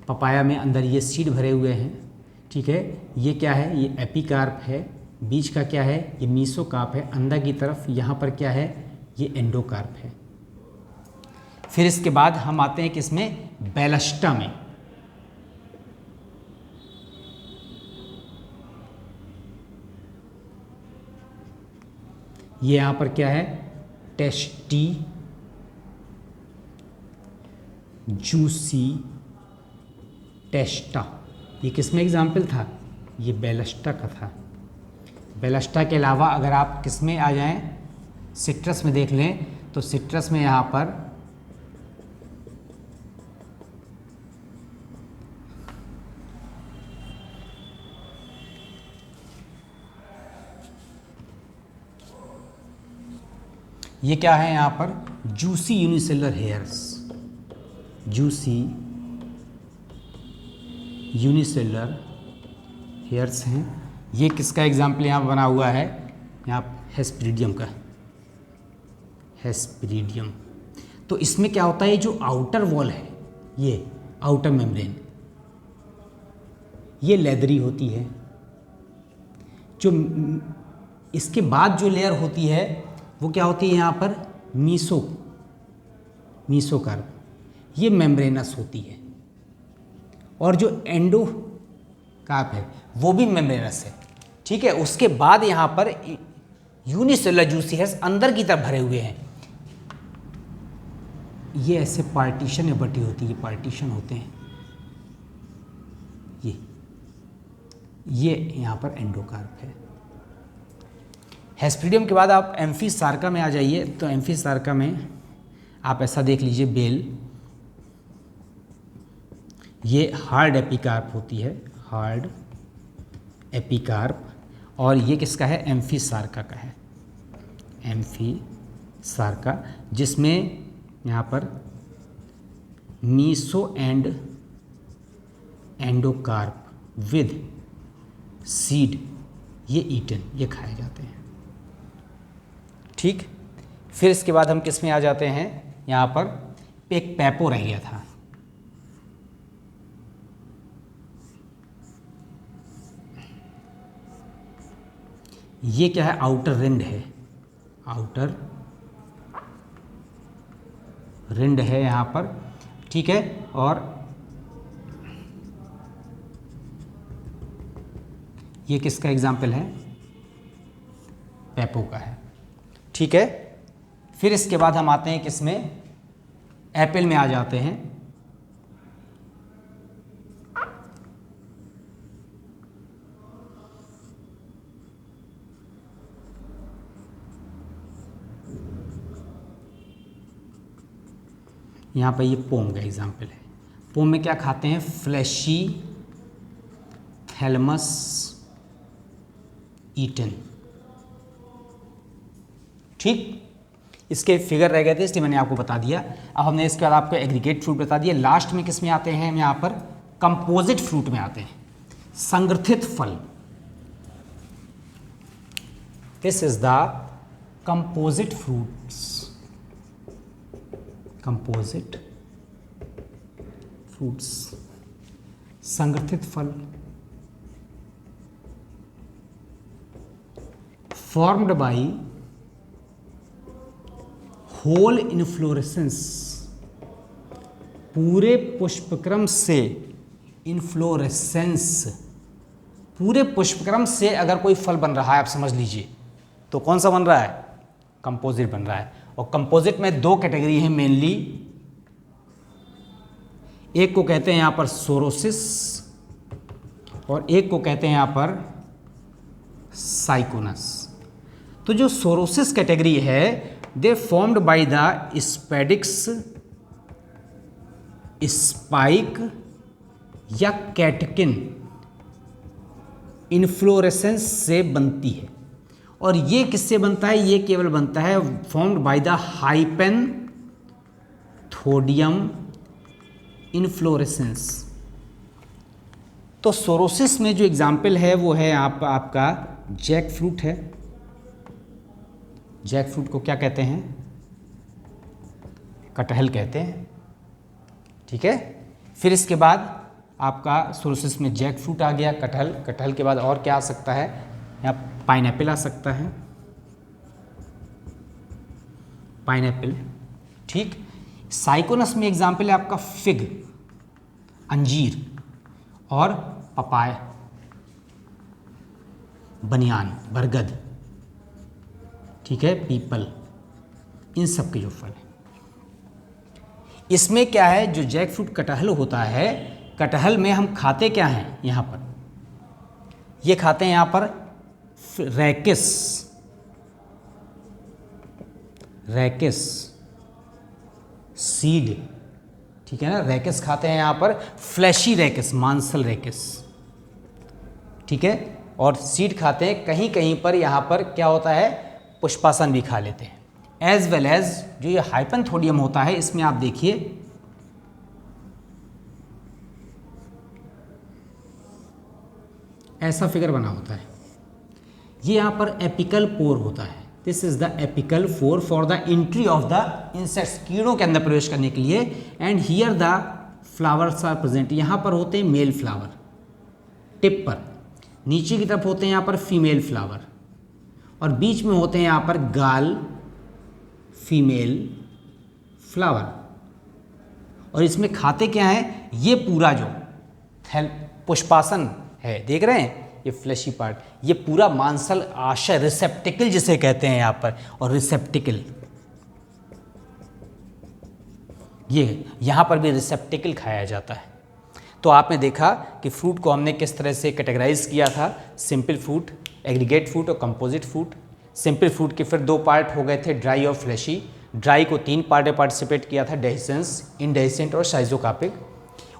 पपाया में अंदर ये सीड भरे हुए हैं। ठीक है, ये क्या है, ये एपिकार्प है। बीच का क्या है, ये मीसोकार्प है। अंदर की तरफ यहाँ पर क्या है, ये एंडोकार्प है। फिर इसके बाद हम आते हैं किसमें, बैलस्टा में। ये यहाँ पर क्या है, टेस्टी जूसी टेस्टा। ये किसमें एग्जाम्पल था, ये बैलस्टा का था। बैलस्टा के अलावा अगर आप किसमें आ जाएं, सिट्रस में देख लें, तो सिट्रस में यहाँ पर ये क्या है, यहाँ पर juicy unicellular hairs, juicy unicellular hairs हैं। ये किसका एग्जाम्पल यहाँ बना हुआ है, यहाँ हेस्पेरिडियम का, हेस्पेरिडियम। तो इसमें क्या होता है, जो आउटर वॉल है, ये आउटर मेम्ब्रेन, ये लेदरी होती है। जो इसके बाद जो लेयर होती है वो क्या होती है यहाँ पर, मीसोकार्प, ये मेम्ब्रेनस होती है। और जो एंडोकार्प है वो भी मेम्ब्रेनस है, ठीक है। उसके बाद यहाँ पर यूनिसेलुलर जूसियस अंदर की तरफ भरे हुए हैं। ये ऐसे पार्टीशन में बटी होती है, पार्टीशन होते हैं ये यहाँ पर एंडोकार्प है। हेस्पिडियम के बाद आप एम्फीसार्का में आ जाइए। तो एम्फीसार्का में आप ऐसा देख लीजिए, बेल, ये हार्ड एपिकार्प होती है, हार्ड एपिकार्प। और ये किसका है, एम्फीसार्का का है, एम्फीसार्का, जिसमें यहाँ पर meso and endocarp with seed, ये ईटन, ये खाए जाते हैं, ठीक। फिर इसके बाद हम किस में आ जाते हैं, यहाँ पर एक पैपो रह गया था। ये क्या है, आउटर रिंड है, आउटर रिंड है यहाँ पर, ठीक है। और ये किसका एग्जाम्पल है, पैपो का है, ठीक है। फिर इसके बाद हम आते हैं किसमें, एप्पल में आ जाते हैं। यहाँ पर ये पोम का एग्जाम्पल है। पोम में क्या खाते हैं, फ्लैशी थैलमस ईटन, ठीक। इसके फिगर रह गए थे इसलिए मैंने आपको बता दिया। अब हमने इसके बाद आपको एग्रीगेट फ्रूट बता दिया। लास्ट में किस में आते हैं, हम यहाँ पर कंपोजिट फ्रूट में आते हैं, संगठित फल। This is the composite fruits, composite fruits, संगठित फल, फॉर्म्ड बाई होल इन्फ्लोरेसेंस, पूरे पुष्पक्रम से, इन्फ्लोरेसेंस, पूरे पुष्पक्रम से अगर कोई फल बन रहा है, आप समझ लीजिए, तो कौन सा बन रहा है, कंपोजिट बन रहा है। और कंपोजिट में दो कैटेगरी है मेनली, एक को कहते हैं यहाँ पर सोरोसिस और एक को कहते हैं यहाँ पर साइकोनस। तो जो सोरोसिस कैटेगरी है, दे formed by the spadix spike या कैटकिन इन्फ्लोरेसेंस से बनती है। और ये किससे बनता है, ये केवल बनता है फॉर्म्ड बाय द हाइपेनथोडियम इन्फ्लोरेसेंस। तो सोरोसिस में जो एग्जाम्पल है वो है आपका जैक फ्रूट है। जैक फ्रूट को क्या कहते हैं, कटहल कहते हैं, ठीक है। फिर इसके बाद आपका सोरोसिस में जैक फ्रूट आ गया, कटहल, कटहल के बाद और क्या आ सकता है, यहाँ पाइनएप्पल आ सकता है, पाइनएप्पल, ठीक। साइकोनस में एग्जाम्पल है आपका फिग, अंजीर, और पपाय, बनियान, बरगद, ठीक है, पीपल, इन सब के जो फल है। इसमें क्या है, जो जैक फ्रूट कटहल होता है, कटहल में हम खाते क्या हैं, यहाँ पर ये खाते हैं यहाँ पर रैकिस, रैकिस सीड, ठीक है ना, रैकिस खाते हैं यहाँ पर, फ्लैशी रैकिस, मांसल रैकिस, ठीक है। और सीड खाते हैं, कहीं कहीं पर यहाँ पर क्या होता है, पुष्पासन भी खा लेते हैं। एज वेल एज जो ये हाइपेनथोडियम होता है, इसमें आप देखिए ऐसा फिगर बना होता है, ये यहाँ पर एपिकल पोर होता है। This is the apical pore for the entry of the insects, कीड़ों के अंदर प्रवेश करने के लिए। And here the flowers are present, यहाँ पर होते हैं मेल फ्लावर टिप पर, नीचे की तरफ होते हैं यहाँ पर फीमेल फ्लावर, और बीच में होते हैं यहाँ पर गाल, फीमेल, फ्लावर। और इसमें खाते क्या हैं, ये पूरा जो पुष्पासन है, देख रहे हैं, ये फ्लैशी पार्ट, ये पूरा मांसल आशय, रिसेप्टिकल जिसे कहते हैं यहाँ पर, और रिसेप्टिकल ये यहाँ पर भी रिसेप्टिकल खाया जाता है। तो आपने देखा कि फ्रूट को हमने किस तरह से कैटेगराइज किया था, सिंपल फ्रूट, एग्रीगेट फ्रूट और कंपोजिट फ्रूट। सिंपल फ्रूट के फिर दो पार्ट हो गए थे, ड्राई और फ्लैशी। ड्राई को तीन पार्ट में पार्टिसिपेट किया था, डेहिसेंस, इनडेहिसेंट और साइजोकार्पिक।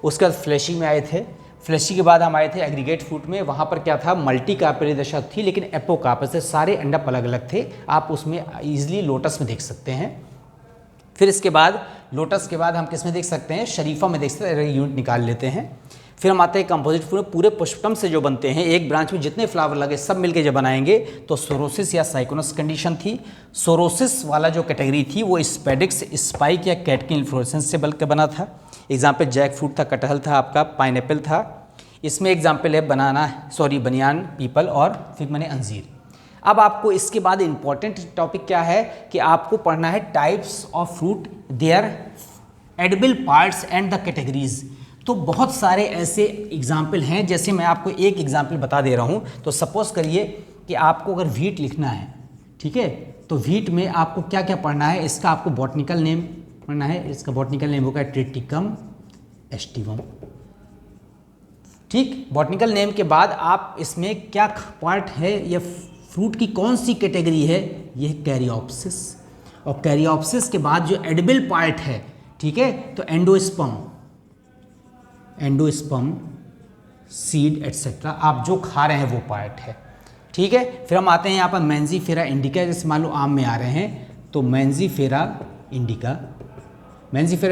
उसके बाद फ्लैशी में आए थे। फ्लैशी के बाद हम आए थे एग्रीगेट फ्रूट में, वहाँ पर क्या था, मल्टी कार्पेली दशा थी, लेकिन एपोकार्पस से सारे अंडा अलग अलग थे। आप उसमें ईजिली लोटस में देख सकते हैं। फिर इसके बाद लोटस के बाद हम किस में देख सकते हैं, शरीफा में देख सकते हैं, यूनिट निकाल लेते हैं। फिर हम आते हैं कंपोजिट फ्रूट में, पूरे पुष्पटम से जो बनते हैं, एक ब्रांच में जितने फ्लावर लगे सब मिलके जब बनाएंगे तो सोरोसिस या साइकोनस कंडीशन थी। सोरोसिस वाला जो कैटेगरी थी वो स्पेडिक्स, स्पाइक या कैटकिन इन्फ्लोरेसेंस से बल्कि बना था। एग्जाम्पल जैक फ्रूट था, कटहल था, आपका पाइनएप्पल था। इसमें एग्जाम्पल है बनियान, पीपल और फिर मैंने अंजीर। अब आपको इसके बाद इंपॉर्टेंट टॉपिक क्या है कि आपको पढ़ना है types of fruit, their edible parts and the categories. तो बहुत सारे ऐसे एग्जाम्पल हैं, जैसे मैं आपको एक एग्जाम्पल बता दे रहा हूँ। तो सपोज करिए कि आपको अगर व्हीट लिखना है, ठीक है, तो व्हीट में आपको क्या क्या पढ़ना है, इसका आपको बॉटनिकल नेम पढ़ना है। इसका बॉटनिकल नेम होगा ट्रिटिकम एस्टिवम। ठीक, बॉटनिकल नेम के बाद आप इसमें क्या पार्ट है या फ्रूट की कौन सी कैटेगरी है, ये कैरियोप्सिस। और कैरियोप्सिस के बाद जो एडिबल पार्ट है, ठीक है, तो एंडोस्पर्म, सीड एटसेट्रा, आप जो खा रहे हैं वो पार्ट है। ठीक है, फिर हम आते हैं यहाँ पर मेंजीफेरा इंडिका, जैसे मान लो आम में आ रहे हैं, तो मेंजीफेरा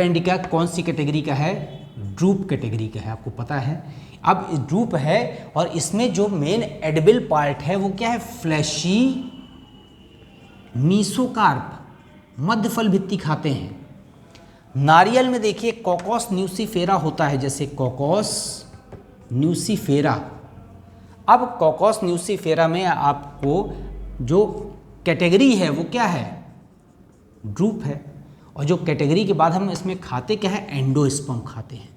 इंडिका कौन सी कैटेगरी का है, ड्रूप कैटेगरी का है, आपको पता है। अब ड्रूप है और इसमें जो मेन एडिबल पार्ट है वो क्या है, फ्लैशी मीसोकार्प, मध्य फल भित्ति खाते हैं। नारियल में देखिए कोकोस न्यूसीफेरा होता है, जैसे कोकोस न्यूसीफेरा। अब कोकोस न्यूसीफेरा में आपको जो कैटेगरी है वो क्या है, ड्रूप है। और जो कैटेगरी के बाद हम इसमें खाते क्या है, एंडोस्पर्म खाते हैं।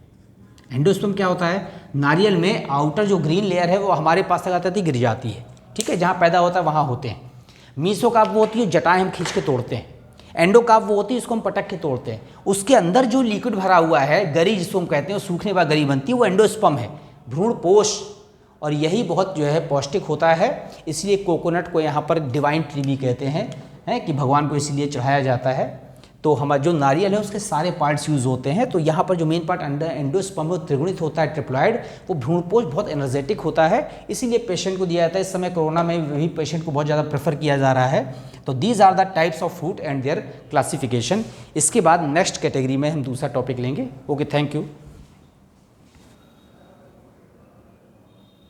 एंडोस्पर्म क्या होता है, नारियल में आउटर जो ग्रीन लेयर है वो हमारे पास तक आती गिर जाती है, ठीक है, जहाँ पैदा होता है वहाँ होते हैं। मीसोकार्प वो होती है जटाएं हम खींच के तोड़ते हैं। एंडोकार्प वो होती है इसको हम पटक के तोड़ते हैं। उसके अंदर जो लिक्विड भरा हुआ है, गरी जिसको हम कहते हैं, सूखने के बाद गरी बनती है, वो एंडोस्पर्म है, भ्रूणपोष। और यही बहुत जो है पौष्टिक होता है, इसलिए कोकोनट को यहाँ पर डिवाइन ट्री भी कहते हैं कि भगवान को इसीलिए चढ़ाया जाता है। तो हमारा जो नारियल है उसके सारे पार्ट्स यूज़ होते हैं। तो यहाँ पर जो मेन पार्ट एंडोस्पर्म त्रिगुणित होता है, ट्रिप्लॉइड, वो भ्रूणपोष बहुत एनर्जेटिक होता है, इसीलिए पेशेंट को दिया जाता है। इस समय कोरोना में भी पेशेंट को बहुत ज़्यादा प्रेफर किया जा रहा है। तो these are the types of fruit and their classification. इसके बाद नेक्स्ट कैटेगरी में हम दूसरा टॉपिक लेंगे। Okay, thank you.